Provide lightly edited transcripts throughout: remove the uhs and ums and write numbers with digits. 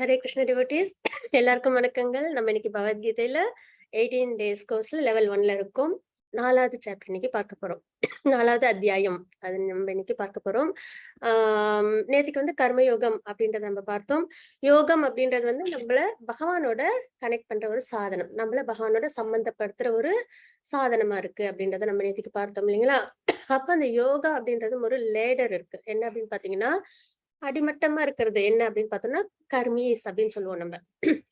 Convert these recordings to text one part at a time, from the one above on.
Hare Krishna devotees. எல்லாருக்கும் வணக்கங்கள். நம்ம இன்னைக்கு பகவத்கீதையில 18 டேஸ் கோர்ஸ்ல லெவல் 1ல இருக்கும். 4வது சாப்டர் இன்னைக்கு பார்க்க போறோம். 4வது அத்தியாயம் அது நம்ம இன்னைக்கு பார்க்க போறோம். நேத்துக்கு வந்து கர்மயோகம் அப்படின்றத நம்ம பார்த்தோம். யோகம் அப்படின்றது வந்து நம்மள பகவானோட கனெக்ட் பண்ற ஒரு சாதனம், நம்மள பகவானோட சம்பந்தப்படுத்துற ஒரு சாதனமா இருக்கு அப்படின்றத நம்ம நேத்துக்கு பார்த்தோம் இல்லைங்களா? அப்ப அந்த யோகா அப்படின்றது ஒரு லேடர் இருக்கு. என்ன அப்படின்னு பாத்தீங்கன்னா, அடிமட்டமா இருக்கிறது என்ன அப்படின்னு பார்த்தோம்னா கர்மீஸ் அப்படின்னு சொல்லுவோம் நம்ம.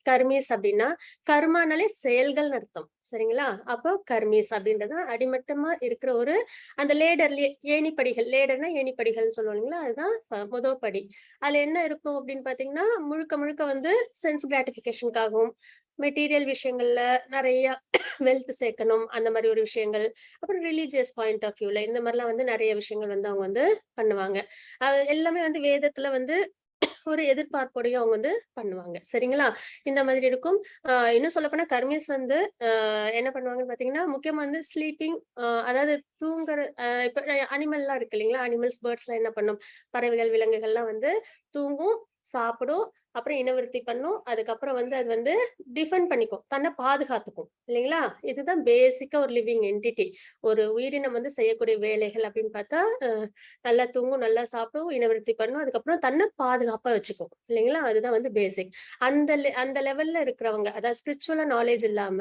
கர்மீஸ் அப்படின்னா கர்மானாலே செயல்கள்னு அர்த்தம், சரிங்களா? அப்போ கர்மீஸ் அப்படின்றது அடிமட்டமா இருக்கிற ஒரு அந்த லேடர்லயே ஏணிப்படிகள், லேடர்னா ஏணிப்படிகள்னு சொல்லுவோம் இல்லைங்களா? அதுதான் முதல் படி. அதுல என்ன இருக்கும் அப்படின்னு பாத்தீங்கன்னா, முழுக்க முழுக்க வந்து சென்ஸ் கிராட்டிபிகேஷனுக்காகவும் மெட்டீரியல் விஷயங்கள்ல நிறைய வெல்த் சேர்க்கணும், அந்த மாதிரி ஒரு விஷயங்கள். அப்புறம் ரிலீஜியஸ் பாயிண்ட் ஆஃப் வியூல இந்த மாதிரிலாம் வந்து நிறைய விஷயங்கள் வந்து அவங்க வந்து பண்ணுவாங்க. அது எல்லாமே வந்து வேதத்துல வந்து ஒரு எதிர்பார்ப்போடையும் அவங்க வந்து பண்ணுவாங்க, சரிங்களா? இந்த மாதிரி இருக்கும். இன்னும் சொல்லப்போனா கர்மீஸ் வந்து என்ன பண்ணுவாங்கன்னு பாத்தீங்கன்னா, முக்கியமா வந்து ஸ்லீப்பிங், அதாவது தூங்குற, இப்ப அனிமல்லாம் இருக்கு இல்லைங்களா? அனிமல்ஸ், பேர்ட்ஸ் எல்லாம் என்ன பண்ணும்? பறவைகள், விலங்குகள்லாம் வந்து தூங்கும், சாப்பிடும், அப்புறம் இனவிருத்தி பண்ணும். அதுக்கப்புறம் வந்து அது வந்து டிஃபெண்ட் பண்ணிக்கும், தன்னை பாதுகாத்துக்கும் இல்லைங்களா? இதுதான் பேசிக்கா ஒரு லிவிங் என்டிட்டி. ஒரு உயிரினம் வந்து செய்யக்கூடிய வேலைகள் அப்படின்னு பார்த்தா, நல்லா தூங்கும், நல்லா சாப்பிடும், இனவிருத்தி பண்ணும், அதுக்கப்புறம் தன்னை பாதுகாப்பா வச்சுக்கும் இல்லைங்களா? அதுதான் வந்து பேசிக். அந்த லெவல்ல இருக்கிறவங்க, அதாவது ஸ்பிரிச்சுவலா நாலேஜ் இல்லாம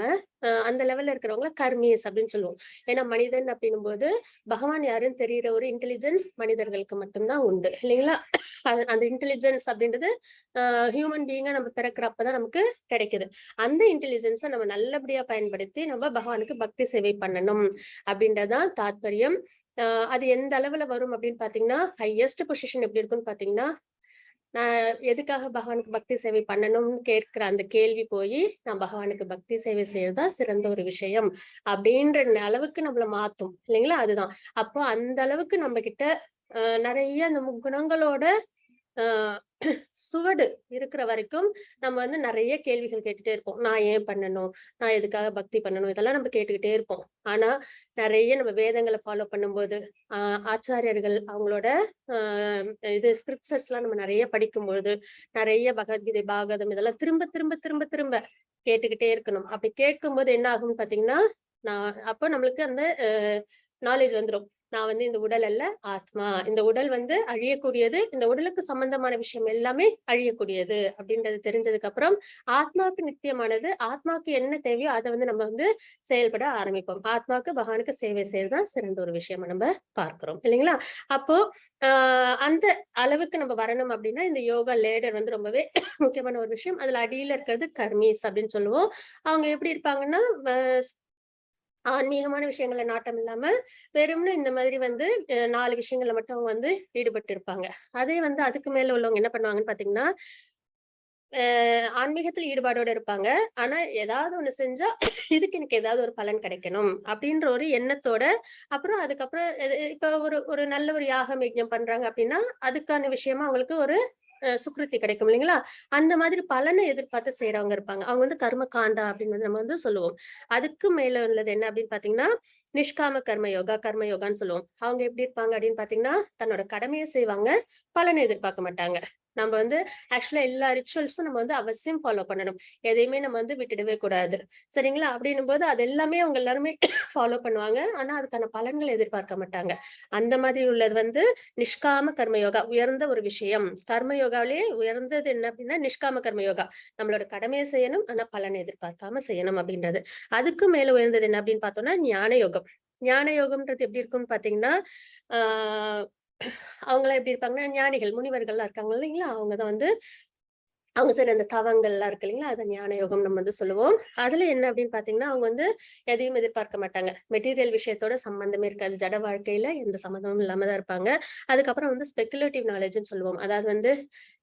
அந்த லெவல்ல இருக்கிறவங்கள கர்மியஸ் அப்படின்னு சொல்லுவோம். ஏன்னா மனிதன் அப்படின்னும் போது பகவான் யாருன்னு தெரியிற ஒரு இன்டெலிஜென்ஸ் மனிதர்களுக்கு மட்டும்தான் உண்டு இல்லைங்களா? அந்த இன்டெலிஜென்ஸ் அப்படின்றது ஹியூமன் பீயிங்கா நம்ம பிறக்கிறப்பதான் நமக்கு கிடைக்குது. அந்த இன்டெலிஜென்ஸை நம்ம நல்லபடியா பயன்படுத்தி நம்ம பகவானுக்கு பக்தி சேவை பண்ணணும் அப்படின்றதான் தாத்பரியம். அது எந்த அளவுல வரும் அப்படின்னு பாத்தீங்கன்னா, ஹையஸ்ட் பொசிஷன் எப்படி இருக்குன்னு பாத்தீங்கன்னா, நான் எதுக்காக பகவானுக்கு பக்தி சேவை பண்ணணும்னு கேட்கிற அந்த கேள்வி போய், நான் பகவானுக்கு பக்தி சேவை செய்யறதா சிறந்த ஒரு விஷயம் அப்படின்ற அளவுக்கு நம்மள மாத்தும் இல்லைங்களா? அதுதான். அப்போ அந்த அளவுக்கு நம்ம கிட்ட நிறைய அந்த முக்குணங்களோட ஆஹ் சுவடு இருக்கிற வரைக்கும் நம்ம வந்து நிறைய கேள்விகள் கேட்டுட்டே இருப்போம். நான் ஏன் பண்ணணும், நான் எதுக்காக பக்தி பண்ணணும், இதெல்லாம் நம்ம கேட்டுக்கிட்டே இருப்போம். ஆனா நிறைய நம்ம வேதங்களை ஃபாலோ பண்ணும்போது, ஆச்சாரியர்கள் அவங்களோட இது ஸ்கிரிப்சர்ஸ் எல்லாம் நம்ம நிறைய படிக்கும்போது, நிறைய பகவத்கீதை, பாகவதம் இதெல்லாம் திரும்ப திரும்ப திரும்ப திரும்ப கேட்டுக்கிட்டே இருக்கணும். அப்படி கேட்கும்போது என்ன ஆகும்னு பாத்தீங்கன்னா, அப்போ நம்மளுக்கு அந்த நாலேஜ் வந்துடும். நான் வந்து இந்த உடல் அல்ல, ஆத்மா. இந்த உடல் வந்து அழியக்கூடியது, இந்த உடலுக்கு சம்பந்தமான விஷயம் எல்லாமே அழியக்கூடியது அப்படின்றது தெரிஞ்சதுக்கு அப்புறம், ஆத்மாவுக்கு நித்தியமானது, ஆத்மாவுக்கு என்ன தேவையோ அதை வந்து நம்ம வந்து செயல்பட ஆரம்பிப்போம். ஆத்மாவுக்கு பகவானுக்கு சேவை செய்யறதுதான் சிறந்த ஒரு விஷயமா நம்ம பார்க்கிறோம் இல்லைங்களா? அப்போ அந்த அளவுக்கு நம்ம வரணும் அப்படின்னா, இந்த யோகா லேடர் வந்து ரொம்பவே முக்கியமான ஒரு விஷயம். அதுல அடியில இருக்கிறது கர்மீஸ் அப்படின்னு சொல்லுவோம். அவங்க எப்படி இருப்பாங்கன்னா, ஆன்மீகமான விஷயங்கள்ல நாட்டம் இல்லாம வெறும்னு இந்த மாதிரி வந்து 4 விஷயங்கள்ல மட்டும் அவங்க வந்து ஈடுபட்டு இருப்பாங்க. அதே வந்து அதுக்கு மேல உள்ளவங்க என்ன பண்ணுவாங்கன்னு பாத்தீங்கன்னா, ஆன்மீகத்துல ஈடுபாடோட இருப்பாங்க. ஆனா ஏதாவது ஒண்ணு செஞ்சா இதுக்கு எனக்கு ஏதாவது ஒரு பலன் கிடைக்கணும் அப்படின்ற ஒரு எண்ணத்தோட, அப்புறம் அதுக்கப்புறம் இப்ப ஒரு ஒரு நல்ல ஒரு யாகம் யஜ்ஞம் பண்றாங்க அப்படின்னா, அதுக்கான விஷயமா அவங்களுக்கு ஒரு சுக்ருத்தி கிடைக்கும் இல்லைங்களா? அந்த மாதிரி பலனை எதிர்பார்த்து செய்றவங்க இருப்பாங்க. அவங்க வந்து கர்ம காண்டா அப்படின்னு வந்து நம்ம வந்து சொல்லுவோம். அதுக்கு மேல உள்ளது என்ன அப்படின்னு பாத்தீங்கன்னா, நிஷ்காம கர்ம யோகா, கர்ம யோகான்னு சொல்லுவோம். அவங்க எப்படி இருப்பாங்க அப்படின்னு பாத்தீங்கன்னா, தன்னோட கடமையை செய்வாங்க, பலனை எதிர்பார்க்க மாட்டாங்க. நம்ம வந்து ஆக்சுவலா எல்லா ரிச்சுவல்ஸும் நம்ம வந்து அவசியம் ஃபாலோ பண்ணணும். எதையுமே நம்ம வந்து விட்டுடவே கூடாது, சரிங்களா? அப்படின்னும் போது அது எல்லாமே அவங்க எல்லாருமே ஃபாலோ பண்ணுவாங்க. ஆனா அதுக்கான பலன்களை எதிர்பார்க்க மாட்டாங்க. அந்த மாதிரி உள்ளது வந்து நிஷ்காம கர்ம யோகா, உயர்ந்த ஒரு விஷயம். கர்ம யோகாவிலேயே உயர்ந்தது என்ன அப்படின்னா நிஷ்காம கர்ம யோகா. நம்மளோட கடமையை செய்யணும், ஆனா பலனை எதிர்பார்க்காம செய்யணும் அப்படின்றது. அதுக்கு மேல உயர்ந்தது என்ன அப்படின்னு பார்த்தோம்னா ஞான யோகம். ஞான யோகம்ன்றது எப்படி இருக்கும்னு பாத்தீங்கன்னா, ஆஹ் அவங்களாம் எப்படி இருப்பாங்கன்னா, ஞானிகள், முனிவர்கள்லாம் இருக்காங்க இல்லைங்களா? அவங்கதான் வந்து அவங்க செய்ற அந்த தவங்கள்லாம் இருக்கு இல்லைங்களா? அத ஞான யோகம் நம்ம வந்து சொல்லுவோம். அதுல என்ன அப்படின்னு பார்த்தீங்கன்னா, அவங்க வந்து எதையும் எதிர்பார்க்க மாட்டாங்க. மெட்டீரியல் விஷயத்தோட சம்மந்தமே இருக்காது. ஜட வாழ்க்கையில எந்த சம்மந்தமும் இல்லாம தான் இருப்பாங்க. அதுக்கப்புறம் வந்து ஸ்பெகுலேட்டிவ் நாலேட்ஜ்ன்னு சொல்லுவோம். அதாவது வந்து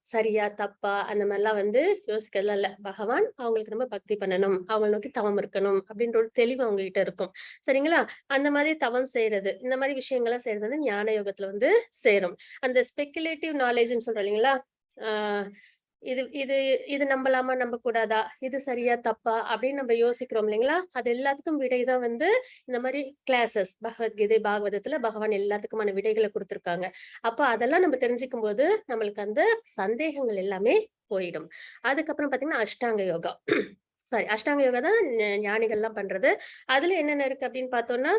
சரியா, தப்பா அந்த மாரிலாம் வந்து யோசிக்கிறதுலாம் இல்ல. பகவான் அவங்களுக்கு நம்ம பக்தி பண்ணணும், அவங்கள நோக்கி தவம் இருக்கணும் அப்படின்ற ஒரு தெளிவு அவங்க கிட்ட இருக்கும். சரிங்களா? அந்த மாதிரி தவம் செய்றது, இந்த மாரி விஷயங்கள்லாம் செய்றது வந்து ஞான யோகத்துல வந்து சேரும். அந்த ஸ்பெகுலேட்டிவ் நாலேட்ஜ்ன்னு சொல்றோம் இல்லைங்களா? ஆ இது இது இது நம்பலாமா, நம்பக்கூடாதா? இது சரியா, தப்பா? அப்படின்னு நம்ம யோசிக்கிறோம் இல்லைங்களா? அது எல்லாத்துக்கும் விடை தான் வந்து இந்த மாரி கிளாஸஸ். பகவத்கீதை, பாகவதத்துல பகவான் எல்லாத்துக்குமான விடைகள குடுத்திருக்காங்க. அப்ப அதெல்லாம் நம்ம தெரிஞ்சுக்கும்போது, நம்மளுக்கு அந்த சந்தேகங்கள் எல்லாமே போயிடும். அதுக்கப்புறம் பாத்தீங்கன்னா அஷ்டாங்க யோகா. சாரி, அஷ்டாங்க யோகா தான் ஞானிகள்லாம் பண்றது. அதுல என்னென்ன இருக்கு அப்படின்னு பார்த்தோம்னா,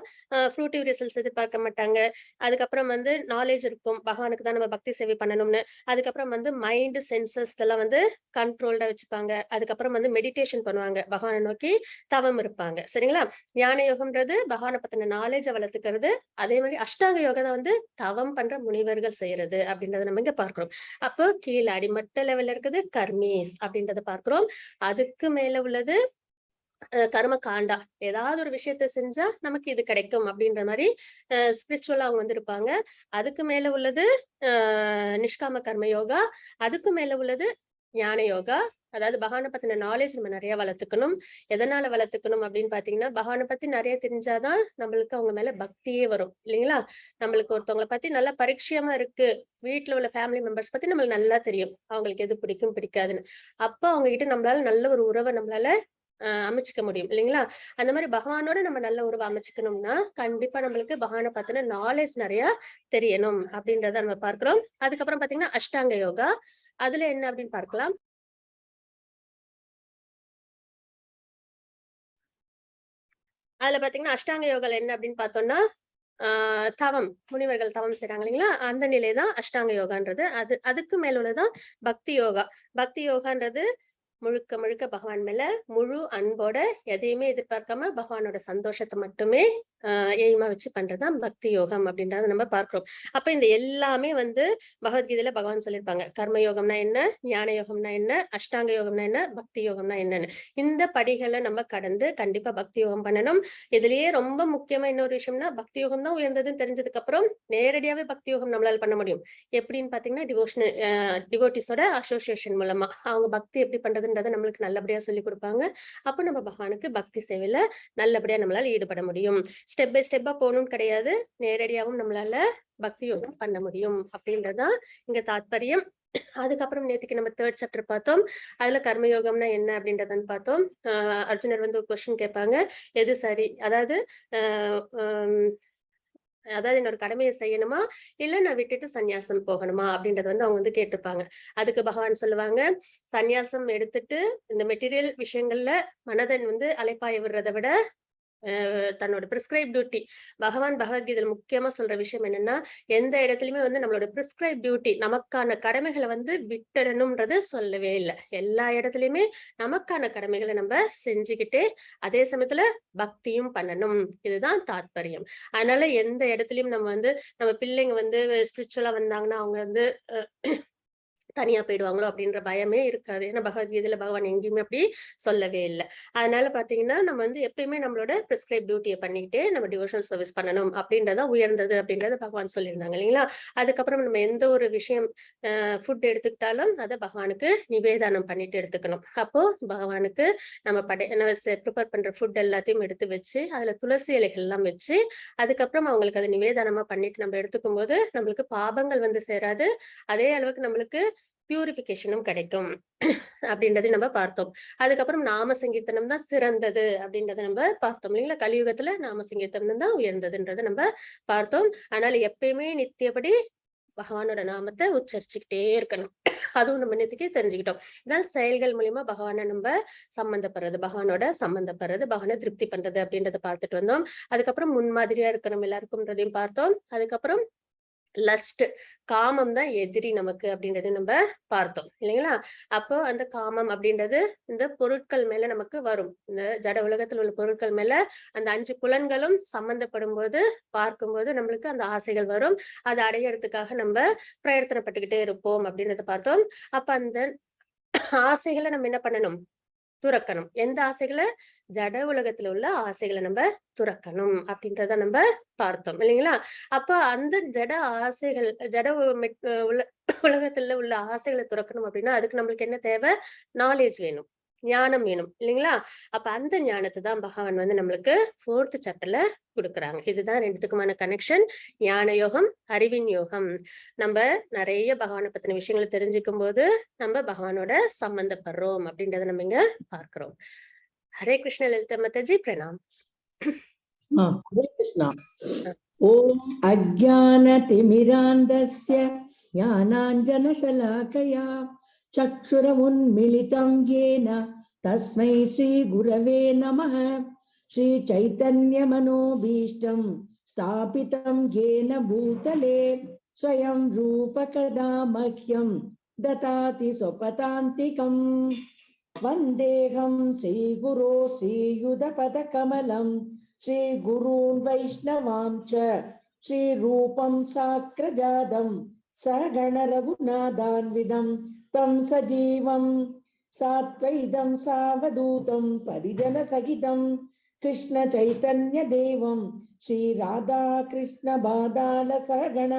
ஃப்ரூட்டிவ் ரிசல்ட்ஸ் எதிர்பார்க்க மாட்டாங்க. அதுக்கப்புறம் வந்து நாலேட்ஜ் இருக்கும். பகவானுக்கு தான் நம்ம பக்தி சேவை பண்ணணும்னு. அதுக்கப்புறம் வந்து மைண்ட், சென்சஸ் இதெல்லாம் வந்து கண்ட்ரோல்டா வச்சுப்பாங்க. அதுக்கப்புறம் வந்து மெடிடேஷன் பண்ணுவாங்க. பகவான நோக்கி தவம் இருப்பாங்க. சரிங்களா? ஞான யோகம்ன்றது பகவான பத்தின நாலேட்ஜ வளர்த்துக்கிறது. அதே மாரி அஷ்டாங்க யோகா தான் வந்து தவம் பண்ற முனிவர்கள் செய்யறது அப்படின்றத நம்ம இங்க பார்க்கிறோம். அப்போ கீழ அடிமட்ட லெவல்ல இருக்குது கர்மீஸ் அப்படின்றத பார்க்கிறோம். அதுக்கு மேல உள்ளது கர்ம காண்டா. ஏதாவது ஒரு விஷயத்த செஞ்சா நமக்கு இது கிடைக்கும் அப்படின்ற மாரி ஸ்பிரிச்சுவலா அவங்க வந்து இருப்பாங்க. அதுக்கு மேல உள்ளது அ நிஷ்காம கர்ம யோகா. அதுக்கு மேல உள்ளது ஞான யோகா. அதாவது பகவான பத்தின நாலேட்ஜ் நம்ம நெறைய வளர்த்துக்கணும். எதனால வளர்த்துக்கணும் அப்படின்னு பார்த்தீங்கன்னா, பகவான பத்தி நெறைய தெரிஞ்சா தான் நம்மளுக்கு அவங்க மேல பக்தியே வரும். இல்லைங்களா? நம்மளுக்கு ஒருத்தவங்கள பத்தி நல்லா பரிட்சயமா இருக்கு. வீட்ல உள்ள ஃபேமிலி மெம்பர்ஸ் பத்தி நம்மளுக்கு நல்லா தெரியும். அவங்களுக்கு எது பிடிக்கும், பிடிக்காதுன்னு. அப்ப அவங்க கிட்ட நம்மளால நல்ல ஒரு உறவ நம்மளால அமைச்சுக்க முடியும் இல்லைங்களா? அந்த மாரி பகவானோட நம்ம நல்ல உறவ அமைச்சுக்கணும்னா, கண்டிப்பா நம்மளுக்கு பகவான பத்தின நாலேட்ஜ் நெறைய தெரியணும் அப்படின்றத நம்ம பார்க்கிறோம். அதுக்கப்புறம் பார்த்தீங்கன்னா, அஷ்டாங்க யோகா. அதுல என்ன அப்படின்னு பார்க்கலாம். அதுல பார்த்தீங்கன்னா, அஷ்டாங்க யோகால என்ன அப்படின்னு பார்த்தோம்னா, ஆ தவம். முனிவர்கள் தவம் செய்றாங்க இல்லைங்களா? அந்த நிலை தான் அஷ்டாங்க யோகான்றது. அதுக்கு மேல உள்ளது தான் பக்தி யோகா. பக்தி யோகான்றது முழுக்க முழுக்க பகவான் மேல முழு அன்போட எதையுமே எதிர்பார்க்காம பகவானோட சந்தோஷத்த மட்டுமே எய்மா வச்சு பண்றதுதான் பக்தி யோகம் அப்படின்றத நம்ம பார்க்கிறோம். அப்ப இந்த எல்லாமே வந்து பகவத்கீதையில பகவான் சொல்லியிருப்பாங்க. கர்ம யோகம்னா என்ன? ஞான யோகம்னா என்ன? அஷ்டாங்க யோகம்னா என்ன? பக்தி யோகம்னா என்னன்னு. இந்த படிகள நம்ம கடந்து கண்டிப்பா பக்தி யோகம் பண்ணணும். இதுலயே ரொம்ப முக்கியமா இன்னொரு விஷயம்னா, பக்தி யோகம் தான் உயர்ந்ததுன்னு தெரிஞ்சதுக்கு அப்புறம் நேரடியாவே பக்தி யோகம் நம்மளால பண்ண முடியும். எப்படின்னு பார்த்தீங்கன்னா, டிவோட்டீஸோட அசோசியேஷன் மூலமா. அவங்க பக்தி எப்படி பண்றதுன்றத நம்மளுக்கு நல்லபடியா சொல்லிக் குடுப்பாங்க. அப்ப நம்ம பகவானுக்கு பக்தி சேவையில நல்லபடியா நம்மளால ஈடுபட முடியும். ஸ்டெப் பை ஸ்டெப்பா போணும்னு கிடையாது. நேரடியாவும் நம்மளால பக்தி யோகம் பண்ண முடியும். அப்படின்றது தான் இங்க தாத்பரியம். அதுக்கப்புறம் நேத்துக்கு நம்ம 3 சாப்டர் பார்த்தோம். அதுல கர்ம யோகம்னா என்ன அப்படின்றத வந்து பார்த்தோம். அர்ஜுனர் வந்து ஒரு கொஸ்டின் கேட்பாங்க. எது சரி? அதாவது அ அம் அதாவது என்னோட கடமைய செய்யணுமா? இல்ல நான் விட்டுட்டு சந்நியாசம் போகணுமா? அப்படின்றத வந்து அவங்க வந்து கேட்டுருப்பாங்க. அதுக்கு பகவான் சொல்லுவாங்க, சந்நியாசம் எடுத்துட்டு இந்த மெட்டீரியல் விஷயங்கள்ல மனத வந்து அலைப்பாய விடுறத விட, தன்னோட பிரிஸ்கிரைப் டியூட்டி பகவான் பகவத்கீதையில முக்கியமா சொல்ற விஷயம் என்னன்னா, எந்த இடத்துலயுமே வந்து நம்மளோட பிரிஸ்கிரைப் டியூட்டி நமக்கான கடமைகள வந்து விட்டுடணும்ன்றத சொல்லவே இல்ல. எல்லா இடத்துலயுமே நமக்கான கடமைகள நம்ப செஞ்சுக்கிட்டே, அதே சமயத்துல பக்தியும் பண்ணணும். இதுதான் தாத்பரியம். அதனால எந்த இடத்துலயும் நம்ம வந்து நம்ம பிள்ளைங்க வந்து ஸ்பிரிச்சுவலா வந்தாங்கன்னா, அவங்க வந்து தனியா போயிடுவாங்களோ அப்படின்ற பயமே இருக்காது. ஏன்னா பகவத்கீதையில பகவான் எங்கேயுமே அப்படி சொல்லவே இல்ல. அதனால பார்த்தீங்கன்னா, நம்ம வந்து எப்பயுமே நம்மளோட பிரிஸ்கிரைப் டியூட்டிய பண்ணிக்கிட்டு நம்ம டிவோஷனல் சர்விஸ் பண்ணணும் அப்படின்றது தான் உயர்ந்தது அப்படின்றத பகவான் சொல்லியிருந்தாங்க இல்லைங்களா? அதுக்கப்புறம் நம்ம எந்த ஒரு விஷயம் ஃபுட் எடுத்துக்கிட்டாலும் அத பகவானுக்கு நிவேதானம் பண்ணிட்டு எடுத்துக்கணும். அப்போ பகவானுக்கு நம்ம ப்ரிப்பேர் பண்ற ஃபுட் எல்லாத்தையும் எடுத்து வச்சு, அதுல துளசி இலைகள்லாம் வச்சு, அதுக்கப்புறம் அவங்களுக்கு அத நிவேதானமா பண்ணிட்டு நம்ம எடுத்துக்கும்போது, நம்மளுக்கு பாபங்கள் வந்து சேராது. அதே அளவுக்கு நம்மளுக்கு பியூரிஃபிகேஷனும் கிடைக்கும். அப்படின்றதை நம்ம பார்த்தோம். அதுக்கப்புறம் நாம சங்கீர்த்தனம் தான் சிறந்தது அப்படின்றத நம்ம பார்த்தோம் இல்லைங்களா? கலியுகத்துல நாம சங்கீர்த்தனம் தான் உயர்ந்ததுன்றத நம்ம பார்த்தோம். அதனால எப்பயுமே நித்தியபடி பகவானோட நாமத்த உச்சரிச்சுக்கிட்டே இருக்கணும். அதுவும் நம்ம நேத்துக்கே தெரிஞ்சுக்கிட்டோம். இதான் செயல்கள் மூலியமா பகவான நம்ப சம்மந்தப்படுறது, பகவானோட சம்மந்தப்படுறது, பகவான திருப்தி பண்றது அப்படின்றத பார்த்துட்டு வந்தோம். அதுக்கப்புறம் முன்மாதிரியா இருக்கணும் எல்லாருக்கும்ன்றதையும் பார்த்தோம். அதுக்கப்புறம் லஸ்ட் காமம் தான் எதிரி நமக்கு அப்படின்றத நம்ம பார்த்தோம் இல்லைங்களா? அப்போ அந்த காமம் அப்படின்றது இந்த பொருட்கள் மேல நமக்கு வரும். இந்த ஜட உலகத்துல உள்ள பொருட்கள் மேல அந்த 5 புலன்களும் சம்பந்தப்படும்போது, பார்க்கும்போது நம்மளுக்கு அந்த ஆசைகள் வரும். அத அடையறதுக்காக நம்ம பிரயத்தனப்பட்டுக்கிட்டே இருப்போம் அப்படின்றத பார்த்தோம். அப்ப அந்த ஆசைகள நம்ம என்ன பண்ணணும்? துறக்கணும். எந்த ஆசைகள? ஜட உலகத்துல உள்ள ஆசைகள நம்ப துறக்கணும் அப்படின்றத நம்ப பார்த்தோம் இல்லைங்களா? அப்ப அந்த ஜட ஆசைகள் ஜட உ மெட் உல உலகத்துல உள்ள ஆசைகள துறக்கணும் அப்படின்னா, அதுக்கு நம்மளுக்கு என்ன தேவை? நாலேட்ஜ் வேணும். ஞானம் வேணும் இல்லைங்களா? அப்ப அந்த ஞானத்த தான் பகவான் வந்து நம்மளுக்கு 4த் சாப்டர்ல குடுக்குறாங்க. இதுதான் 2த்துக்குமான கனெக்ஷன். ஞான யோகம், அறிவின் யோகம். நம்ப நெறைய பகவான பத்தின விஷயங்கள தெரிஞ்சுக்கும்போது, நம்ம பகவானோட சம்பந்தப்படுறோம் அப்படின்றத நம்ம இங்க பார்க்கிறோம். ஹரே கிருஷ்ண லலிதா மாதாஜி பிரணாம். हरे कृष्णा। அ. ओम अज्ञानतिमिरान्धस्य ज्ञानाञ्जनशलाकया चक्षुरुन्मिलितं येन तस्मै श्रीगुरवे नमः। श्रीचैतन्यमनोभीष्टं स्थापितं येन भूतले स्वयं रूपकदा मह्यं ददाति स्वपदान्तिकम्। वन्देऽहं श्रीगुरो श्रीयुधपदकमलं श्रीगुरून् वैष्णवां च श्रीरूपं साग्रजातं सहगणरघुनाथान्वितं तं सजीवं साद्वैतं सावधूतं परिजनसहितं कृष्णचैतन्यदेवं श्रीराधाकृष्णबादालसहगण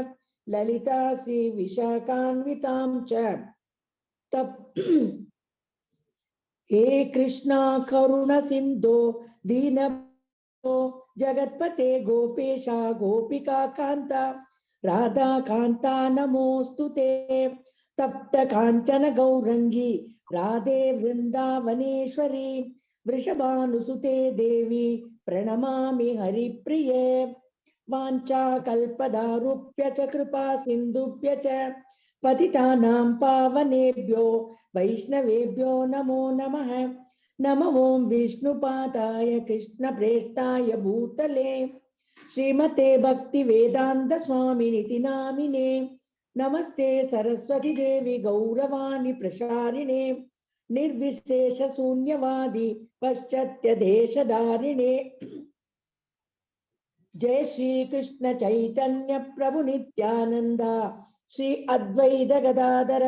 ललिता श्रीविशाखान्वितां च हे कृष्णा करुण सिंधो दीनबन्धो जगत्पते गोपेशा गोपिका कांता राधा कांता नमोस्तुते। तप्त कांचन गौरंगी राधे वृंदावनेश्वरी वृषभानुसुते देवी प्रणमामि हरिप्रिये। वाञ्छा कल्पदारुभ्य च कृपा सिन्धुभ्य च पतितानां पावनेभ्यो वैष्णवेभ्यो नमो नमः। नमो ओं विष्णुपादाय कृष्णप्रेष्ठाय भूतले श्रीमते भक्तिवेदान्त स्वामिनिति नामिने। नमस्ते सरस्वती देवी गौरवाणी प्रसारिणे निर्विशेष शून्यवादी पाश्चात्य देशधारिणे। जय श्री कृष्ण चैतन्य प्रभु नित्यानंद श्री अद्वैत गदाधर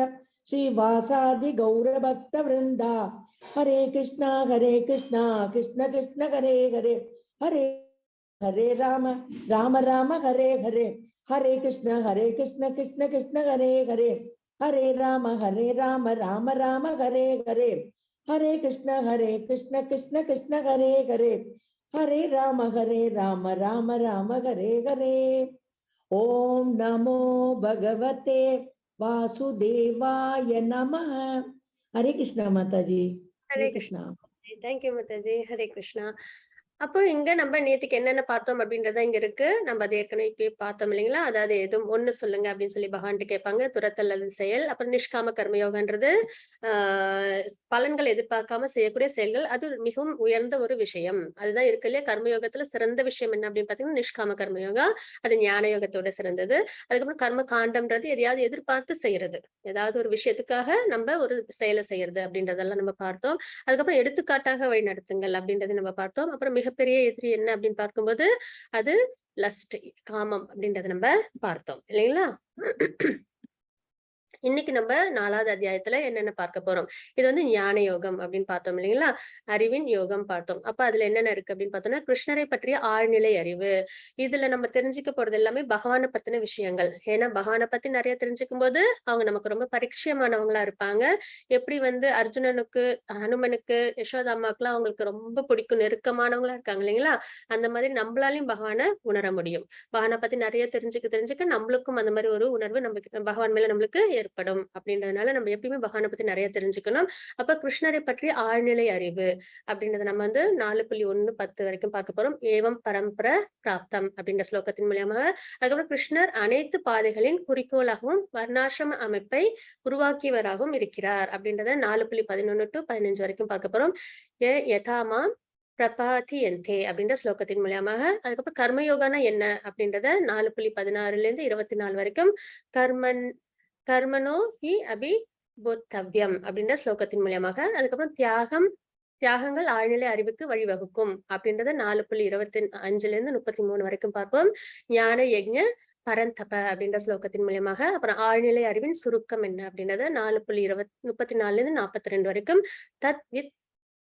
श्रीवासादि गौर भक्त वृंदा। हरे कृष्णा कृष्ण कृष्ण हरे हरे हरे हरे राम राम राम हरे हरे। हरे कृष्ण कृष्ण कृष्ण हरे हरे हरे राम राम राम हरे हरे। हरे कृष्ण कृष्ण कृष्ण हरे हरे हरे राम राम राम हरे हरे। ओम नमो भगवते वासुदेवाय नमः। हरे कृष्णा माता जी। हरे कृष्णा। தேங்க்யூ மாதாஜி. ஹரே கிருஷ்ணா. அப்போ இங்க நம்ம நேத்துக்கு என்னென்ன பார்த்தோம் அப்படின்றத இங்க இருக்கு. நம்ம அதை ஏற்கனவே இப்பயே பார்த்தோம் இல்லைங்களா? அதாவது எதுவும் ஒண்ணு சொல்லுங்க அப்படின்னு சொல்லி பகவான்கிட்ட கேட்பாங்க. துரத்தல் அல்லது செயல். அப்புறம் நிஷ்காம கர்மயோகன்றது பலன்கள் எதிர்பார்க்காம செய்யக்கூடிய செயல்கள். அது மிகவும் உயர்ந்த ஒரு விஷயம். அதுதான் இருக்கு இல்லையா? கர்மயோகத்துல சிறந்த விஷயம் என்ன அப்படின்னு பாத்தீங்கன்னா நிஷ்காம கர்மயோகா. அது ஞான யோகத்தோட சிறந்தது. அதுக்கப்புறம் கர்ம காண்டம்ன்றது எதையாவது எதிர்பார்த்து செய்யறது. ஏதாவது ஒரு விஷயத்துக்காக நம்ம ஒரு செயலை செய்யறது அப்படின்றதெல்லாம் நம்ம பார்த்தோம். அதுக்கப்புறம் எடுத்துக்காட்டாக வழிநடத்துங்கள் அப்படின்றத நம்ம பார்த்தோம். அப்புறம் மிகப்பெரிய எதிரி என்ன அப்படின்னு பார்க்கும்போது அது லஸ்ட், காமம் அப்படின்றத நம்ம பார்த்தோம் இல்லைங்களா? இன்னைக்கு நம்ம 4வது அத்தியாயத்துல என்னென்ன பார்க்க போறோம். இது வந்து ஞான யோகம் அப்படின்னு பார்த்தோம் இல்லைங்களா? அறிவின் யோகம் பார்த்தோம். அப்ப அதுல என்னென்ன இருக்கு அப்படின்னு பார்த்தோம்னா கிருஷ்ணரை பற்றிய ஆழ்நிலை அறிவு. இதுல நம்ம தெரிஞ்சுக்க போறது எல்லாமே பகவானை பத்தின விஷயங்கள். ஏன்னா பகவானை பத்தி நிறைய தெரிஞ்சுக்கும் போது அவங்க நமக்கு ரொம்ப பரிச்சயமானவங்களா இருப்பாங்க. எப்படி வந்து அர்ஜுனனுக்கு, ஹனுமனுக்கு, யசோதாமாக்கெல்லாம் அவங்களுக்கு ரொம்ப பிடிக்கும், நெருக்கமானவங்களா இருக்காங்க இல்லைங்களா? அந்த மாதிரி நம்மளாலையும் பகவானை உணர முடியும். பகவானை பத்தி நிறைய தெரிஞ்சுக்க நம்மளுக்கும் அந்த மாதிரி ஒரு உணர்வு நம்ம பகவான் மேல நம்மளுக்கு ஏற்படும் அப்படின்றதுனால நம்ம எப்பயுமே பகவானை பத்தி நிறைய தெரிஞ்சுக்கணும். அப்ப கிருஷ்ணரை பற்றி ஆழ்நிலை அறிவு அப்படின்றத நம்ம வந்து 4.1-10 வரைக்கும் பார்க்க போறோம். ஏவம் பரம்பர பிராப்தம் அப்படின்ற ஸ்லோகத்தின் மூலியமாக. அதுக்கப்புறம் கிருஷ்ணர் அனைத்து பாதைகளின் குறிக்கோளாகவும் வர்ணாசிரம அமைப்பை உருவாக்கியவராகவும் இருக்கிறார் அப்படின்றத 4.11-15 வரைக்கும் பார்க்க போறோம். யதாமா பிரபாதியந்தே அப்படின்ற ஸ்லோகத்தின் மூலியமாக. அதுக்கப்புறம் கர்மயோகானா என்ன அப்படின்றத 4.16-24 வரைக்கும் கர்மனோ ஹி அபி போத்தவ்யம் அப்படின்ற ஸ்லோகத்தின் மூலியமாக. அதுக்கப்புறம் தியாகங்கள் ஆழ்நிலை அறிவுக்கு வழிவகுக்கும் அப்படின்றத 4.25-33 வரைக்கும் பார்ப்போம். ஞான யஜ்ஞ பரந்தப அப்படின்ற ஸ்லோகத்தின் மூலியமாக. அப்புறம் ஆழ்நிலை அறிவின் சுருக்கம் என்ன அப்படின்றத 4.34-42 வரைக்கும் தத் வித்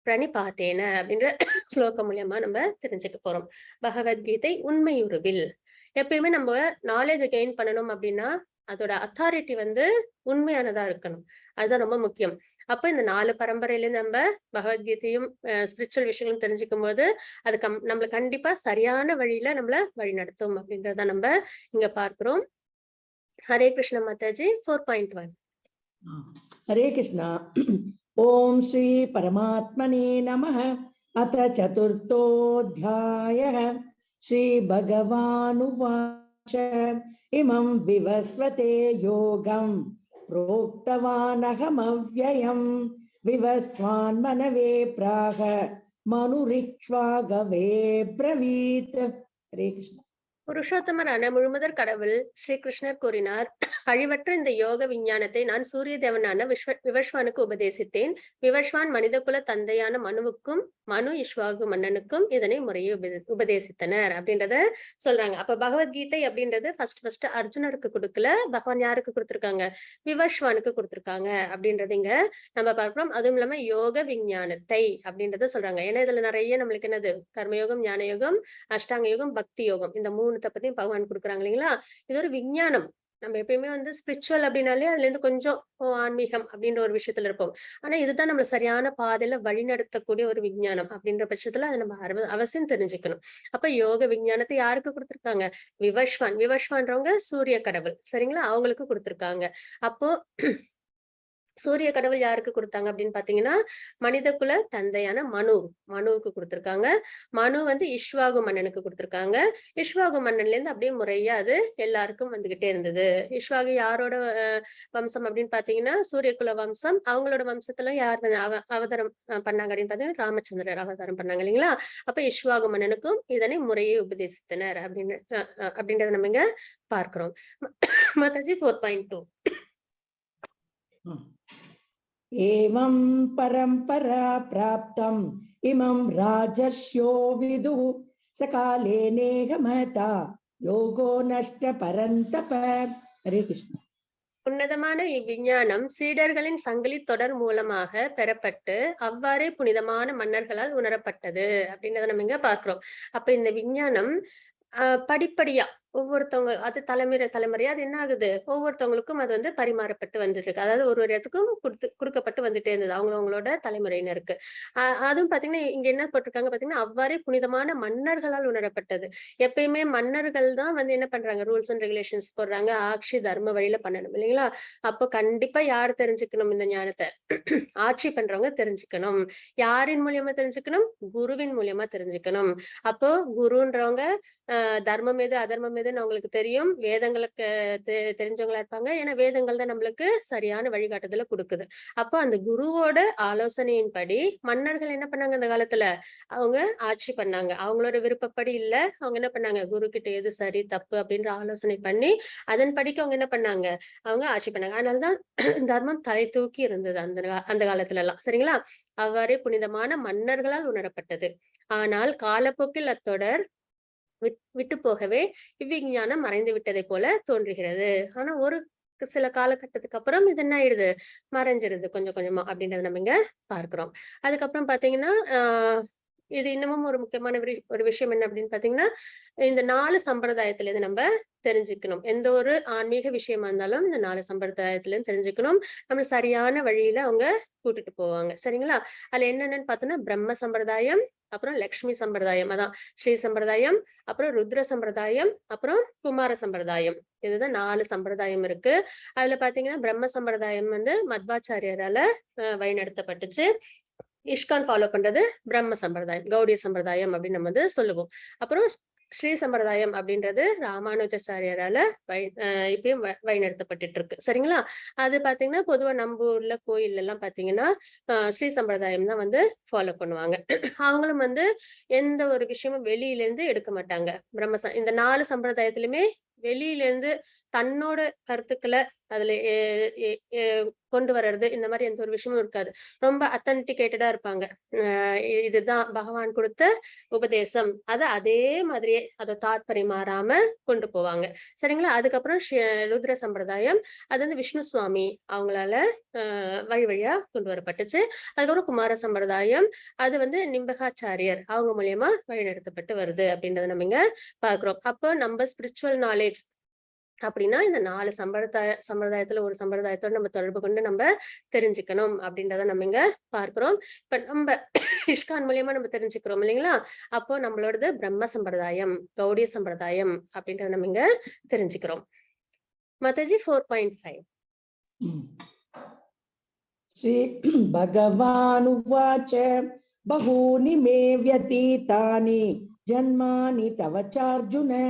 பிரணிபாத்தேன அப்படின்ற ஸ்லோகம் மூலியமா நம்ம தெரிஞ்சுக்க போறோம். பகவத்கீதை உண்மையுருவில். எப்பயுமே நம்ம நாலேஜ் கெயின் பண்ணணும் அப்படின்னா அதோட அத்தாரிட்டி வந்து உண்மையானதா இருக்கணும். அதுதான் ரொம்ப முக்கியம். அப்ப இந்த 4 பரம்பரையில நம்ம பகவத்கீதையும் ஸ்பிரிச்சுவல் விஷயங்களும் தெரிஞ்சுக்கும் போது அது நம்மள கண்டிப்பா சரியான வழியில நம்மள வழி நடத்தும் அப்படின்றத நம்ம இங்க பார்க்கிறோம். ஹரே கிருஷ்ண மாதாஜி. 4.1. हरे कृष्णा। ओम श्री परमात्मने नमः। अथ चतुर्थोऽध्यायः। श्री भगवानुवाच इमं विवस्वते योगं प्रोक्तवानहमव्ययम् विवस्वान् मनवे प्राह मनुरिक्ष्वागवे ब्रवीत्. हरे कृष्ण. புருஷோத்தமரான முழுமுதற் கடவுள் ஸ்ரீ கிருஷ்ணர் கூறினார், அழிவற்ற இந்த யோக விஞ்ஞானத்தை நான் சூரிய தேவனான விவஸ்வானுக்கு உபதேசித்தேன். விவஸ்வான் மனிதகுல தந்தையான மனுவுக்கும் மனு இஷ்வாகு மன்னனுக்கும் இதனை முறையை உபதேசித்தனர் அப்படின்றத சொல்றாங்க. அப்ப பகவத்கீதை அப்படின்றது ஃபர்ஸ்ட் அர்ஜுனருக்கு கொடுக்கல, பகவான் யாருக்கு கொடுத்திருக்காங்க? விவஸ்வானுக்கு கொடுத்திருக்காங்க அப்படின்றது இங்க நம்ம பார்க்கிறோம். அதுவும் இல்லாம யோக விஞ்ஞானத்தை அப்படின்றத சொல்றாங்க. ஏன்னா இதுல நிறைய நம்மளுக்கு என்னது கர்மயோகம், ஞான யோகம், அஷ்டாங்க யோகம், பக்தி யோகம், இந்த மூணுத்தை பத்தியும் பகவான் கொடுக்குறாங்க இல்லைங்களா? இது ஒரு விஞ்ஞானம். நம்ம எப்பயுமே வந்து ஸ்பிரிச்சுவல் அப்படின்னாலே அதுல இருந்து கொஞ்சம் ஆன்மீகம் அப்படின்ற ஒரு விஷயத்துல இருப்போம். ஆனா இதுதான் நம்மள சரியான பாதையில வழிநடத்தக்கூடிய ஒரு விஞ்ஞானம் அப்படின்ற பட்சத்துல அதை நம்ம அவசியம் தெரிஞ்சுக்கணும். அப்ப யோக விஞ்ஞானத்தை யாருக்கு கொடுத்திருக்காங்க? விவஸ்வான்றவங்க சூரிய கடவுள், சரிங்களா? அவங்களுக்கு கொடுத்திருக்காங்க. அப்போ சூரிய கடவுள் யாருக்கு கொடுத்தாங்க அப்படின்னு பாத்தீங்கன்னா, மனித குல தந்தையான மனுவுக்கு கொடுத்திருக்காங்க. மனு வந்து இஷ்வாகு மன்னனுக்கு கொடுத்திருக்காங்க. இஷ்வாகு மன்னன்ல இருந்து அப்படியே முறையா அது எல்லாருக்கும் வந்துகிட்டே இருந்தது. இஷ்வாகு யாரோட வம்சம் அப்படின்னு பாத்தீங்கன்னா, சூரிய குல வம்சம். அவங்களோட வம்சத்துல யார் அவதாரம் பண்ணாங்க அப்படின்னு பாத்தீங்கன்னா, ராமச்சந்திரர் அவதாரம் பண்ணாங்க இல்லைங்களா? அப்ப இஷ்வாகு மன்னனுக்கும் இதனை முறையை உபதேசித்தனர் அப்படின்னு அப்படின்றத நம்ம இங்க பார்க்கிறோம். மாதாஜி 4.2. एवं परंपरा प्राप्तम् इमं राजर्ष्यो विदुः सकाले नेहमता योगो नष्ट परन्तप. हरे कृष्ण. உன்னதமான இவ்விஞ்ஞானம் சீடர்களின் சங்கிலி தொடர் மூலமாக பெறப்பட்டு அவ்வாறே புனிதமான மன்னர்களால் உணரப்பட்டது அப்படின்றத நம்ம இங்க பார்க்கிறோம். அப்ப இந்த விஞ்ஞானம் படிப்படியா ஒவ்வொருத்தவங்க அது தலைமுறையா அது என்ன ஆகுது, ஒவ்வொருத்தவங்களுக்கும் அது வந்து பரிமாறப்பட்டு வந்துட்டு இருக்கு. அதாவது ஒரு இடத்துக்கும் கொடுக்கப்பட்டு வந்துட்டே இருந்தது அவங்களோட தலைமுறையினருக்கு. அதுவும் பாத்தீங்கன்னா இங்க என்ன போட்டிருக்காங்க பாத்தீங்கன்னா, அவ்வாறே புனிதமான மன்னர்களால் உணரப்பட்டது. எப்பயுமே மன்னர்கள் தான் வந்து என்ன பண்றாங்க, ரூல்ஸ் அண்ட் ரெகுலேஷன்ஸ் போடுறாங்க, ஆட்சி தர்ம வழியில பண்ணணும் இல்லைங்களா? அப்போ கண்டிப்பா யார் தெரிஞ்சுக்கணும் இந்த ஞானத்தை? ஆட்சி பண்றவங்க தெரிஞ்சுக்கணும். யாரின் மூலியமா தெரிஞ்சுக்கணும்? குருவின் மூலியமா தெரிஞ்சுக்கணும். அப்போ குருன்றவங்க தர்மம் எது அதர்மம் எதுன்னு அவங்களுக்கு தெரியும். வேதங்களுக்கு தெரிஞ்சவங்களா இருப்பாங்க. ஏன்னா வேதங்கள் தான் நம்மளுக்கு சரியான வழிகாட்டுதலை கொடுக்குது. அப்போ அந்த குருவோட ஆலோசனையின்படி மன்னர்கள் என்ன பண்ணாங்க அந்த காலத்துல? அவங்க ஆட்சி பண்ணாங்க. அவங்களோட விருப்பப்படி இல்ல. அவங்க என்ன பண்ணாங்க? குரு கிட்ட எது சரி தப்பு அப்படின்ற ஆலோசனை பண்ணி அதன்படிக்கு அவங்க என்ன பண்ணாங்க? அவங்க ஆட்சி பண்ணாங்க. அதனாலதான் தர்மம் தலை தூக்கி இருந்தது அந்த காலத்துல எல்லாம், சரிங்களா? அவ்வாறே புனிதமான மன்னர்களால் உணரப்பட்டது. ஆனால் காலப்போக்கில் அத்தொடர் விட்டு போகவே இவ்விஞ்ஞானம் மறைந்து விட்டதை போல தோன்றுகிறது. ஆனா ஒரு சில காலகட்டத்துக்கு அப்புறம் இது என்ன ஆயிடுது, மறைஞ்சிருது கொஞ்சம் கொஞ்சமா அப்படின்றத நம்ம இங்க பார்க்கிறோம். அதுக்கப்புறம் பாத்தீங்கன்னா இது இன்னமும் ஒரு முக்கியமான ஒரு விஷயம் என்ன அப்படின்னு பாத்தீங்கன்னா, இந்த 4 சம்பிரதாயத்துல இருந்து நம்ம தெரிஞ்சுக்கணும். எந்த ஒரு ஆன்மீக விஷயமா இருந்தாலும் இந்த 4 சம்பிரதாயத்துல இருந்து தெரிஞ்சுக்கணும். நம்ம சரியான வழியில அவங்க கூட்டிட்டு போவாங்க, சரிங்களா? அதுல என்னென்னு பார்த்தோம்னா, பிரம்ம சம்பிரதாயம், அப்புறம் லக்ஷ்மி சம்பிரதாயம், அதான் ஸ்ரீ சம்பிரதாயம், அப்புறம் ருத்ர சம்பிரதாயம், அப்புறம் குமார சம்பிரதாயம். இதுதான் 4 சம்பிரதாயம் இருக்கு. அதுல பாத்தீங்கன்னா பிரம்ம சம்பிரதாயம் வந்து மத்வாச்சாரியரால வழிநடத்தப்பட்டுச்சு. இஷ்கான் ஃபாலோ பண்றது பிரம்ம சம்பிரதாயம், கௌடிய சம்பிரதாயம் அப்படின்னு நம்ம வந்து சொல்லுவோம். அப்புறம் ஸ்ரீ சம்பிரதாயம் அப்படின்றது ராமானுஜாச்சாரியரால இப்பயும் வழிநடத்தப்பட்டு இருக்கு, சரிங்களா? அது பாத்தீங்கன்னா பொதுவா நம்ம ஊர்ல கோயில் எல்லாம் பாத்தீங்கன்னா ஸ்ரீ சம்பிரதாயம் தான் வந்து ஃபாலோ பண்ணுவாங்க. அவங்களும் வந்து எந்த ஒரு விஷயமும் வெளியில இருந்து எடுக்க மாட்டாங்க. இந்த 4 சம்பிரதாயத்திலுமே வெளியில இருந்து தன்னோட கருத்துக்களை அதுல கொண்டு வர்றது இந்த மாதிரி எந்த ஒரு விஷயமும் இருக்காது. ரொம்ப அத்தன்டிகேட்டடா இருப்பாங்க. இதுதான் பகவான் கொடுத்த உபதேசம், அதை அதே மாதிரியே அதை தாத்பரி மாறாம கொண்டு போவாங்க, சரிங்களா? அதுக்கப்புறம் ருத்ர சம்பிரதாயம், அது வந்து விஷ்ணு சுவாமி அவங்களால வழி வழியா கொண்டு வரப்பட்டுச்சு. அதுக்கப்புறம் குமார சம்பிரதாயம், அது வந்து நிம்பகாச்சாரியர் அவங்க மூலியமா வழிநடத்தப்பட்டு வருது அப்படின்றத நம்ம இங்க பாக்குறோம். அப்போ நம்ம ஸ்பிரிச்சுவல் நாலேஜ் அப்படின்னா இந்த 4 சம்பிரதாயத்துல ஒரு சம்பிரதாயத்தோட நம்ம தொடர்பு கொண்டு நம்ம தெரிஞ்சுக்கணும் அப்படின்றத நம்ம இங்க பார்க்கிறோம். இப்ப நம்ம இஷ்கான் மூலியமா நம்ம தெரிஞ்சுக்கிறோம் இல்லைங்களா? அப்போ நம்மளோடது பிரம்ம சம்பிரதாயம், கௌடிய சம்பிரதாயம் அப்படின்றத நம்ம இங்க தெரிஞ்சுக்கிறோம். மாதாஜி 4.5. ஸ்ரீ பகவானுவாச்ச பகூனி மே வ்யதீதானி ஜன்மானி தவ சார்ஜுன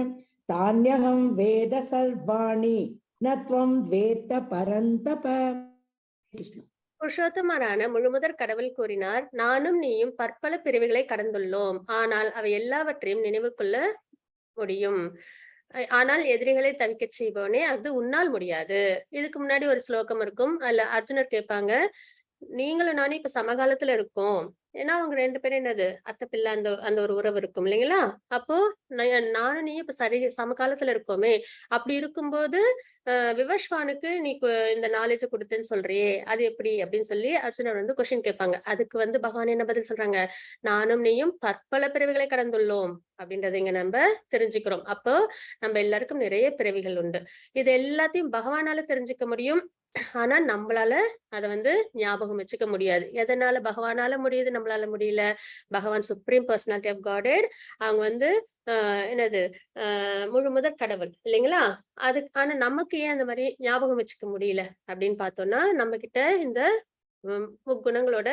தான்யஹம் வேத சர்வாணி நத்வம் வேத்த பரந்தப. கிருஷ்ணா. புருஷோத்தமரான முழுமுதற் கடவுள் கூறினார், நானும் நீயும் பற்பல பிறவிகளை கடந்துள்ளோம். ஆனால் அவை எல்லாவற்றையும் நினைவு கொள்ள முடியும். ஆனால் எதிரிகளை தவிக்கச் செய்பவனே அது உன்னால் முடியாது. இதுக்கு முன்னாடி ஒரு ஸ்லோகம் இருக்கும். அதுல அர்ஜுனர் கேட்பாங்க, நீங்களும் நானும் இப்ப சமகாலத்துல இருக்கோம். ஏன்னா அவங்க 2 பேரும் என்னது அத்தை பிள்ளை அந்த அந்த ஒரு உறவு இருக்கும் இல்லைங்களா? அப்போ நானும் நீயும் இப்ப சமகாலத்துல இருக்கோமே. அப்படி இருக்கும்போது விவஸ்வானுக்கு நீ இந்த நாலேஜ குடுத்தேன்னு சொல்றியே, அது எப்படி? அப்படின்னு சொல்லி அர்ஜுனர் வந்து கொஸ்டின் கேட்பாங்க. அதுக்கு வந்து பகவான் என்ன பதில் சொல்றாங்க? நானும் நீயும் பற்பல பிறவிகளை கடந்துள்ளோம் அப்படின்றத இங்க நம்ம தெரிஞ்சுக்கிறோம். அப்போ நம்ம எல்லாருக்கும் நிறைய பிறவிகள் உண்டு. இது எல்லாத்தையும் பகவானால தெரிஞ்சுக்க முடியும். ஆனா நம்மளால அத வந்து ஞாபகம் வச்சுக்க முடியாது. எதனால பகவானால முடியுது, நம்மளால முடியல? பகவான் சுப்ரீம் பர்சனாலிட்டி ஆஃப் காடட். அவங்க வந்து என்னது முழுமுதற் கடவுள் இல்லைங்களா? ஆனா நமக்கு ஏன் அந்த மாதிரி ஞாபகம் வச்சுக்க முடியல அப்படின்னு பார்த்தோம்னா, நம்ம கிட்ட இந்த முக்குணங்களோட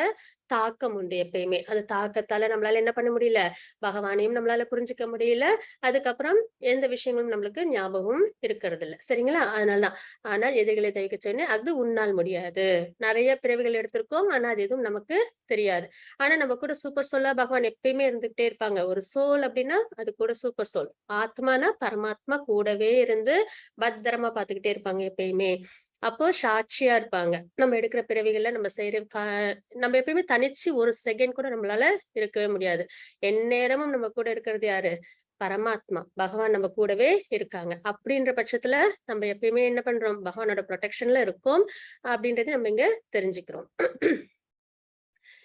தாக்கம் உண்டு எப்பயுமே. அந்த தாக்கத்தால நம்மளால என்ன பண்ண முடியல? பகவானையும் நம்மளால புரிஞ்சுக்க முடியல. அதுக்கப்புறம் எந்த விஷயங்களும் நம்மளுக்கு ஞாபகம் இருக்கிறது இல்ல. சரிங்களா? அதனாலதான். ஆனால் எதிரிகளை தவிக்க சொன்னேன். அது உன்னால் முடியாது. நிறைய பிறவிகள் எடுத்திருக்கோம். ஆனா அது எதுவும் நமக்கு தெரியாது. ஆனா நம்ம கூட சூப்பர் சோலா பகவான் எப்பயுமே இருந்துகிட்டே இருப்பாங்க. ஒரு சோல் அப்படின்னா அது கூட சூப்பர் சோல். ஆத்மானா பரமாத்மா கூடவே இருந்து பத்திரமா பாத்துக்கிட்டே இருப்பாங்க எப்பயுமே. அப்போ சாட்சியா இருப்பாங்க. நம்ம எடுக்கிற பிறவிகள்ல நம்ம செய்யற நம்ம எப்பயுமே தனிச்சு ஒரு செகண்ட் கூட நம்மளால இருக்கவே முடியாது. எந்நேரமும் நம்ம கூட இருக்கிறது யாரு? பரமாத்மா. பகவான் நம்ம கூடவே இருக்காங்க. அப்படின்ற பட்சத்துல நம்ம எப்பயுமே என்ன பண்றோம்? பகவானோட ப்ரொடெக்ஷன்ல இருக்கோம். அப்படின்றத நம்ம இங்க தெரிஞ்சுக்கிறோம்.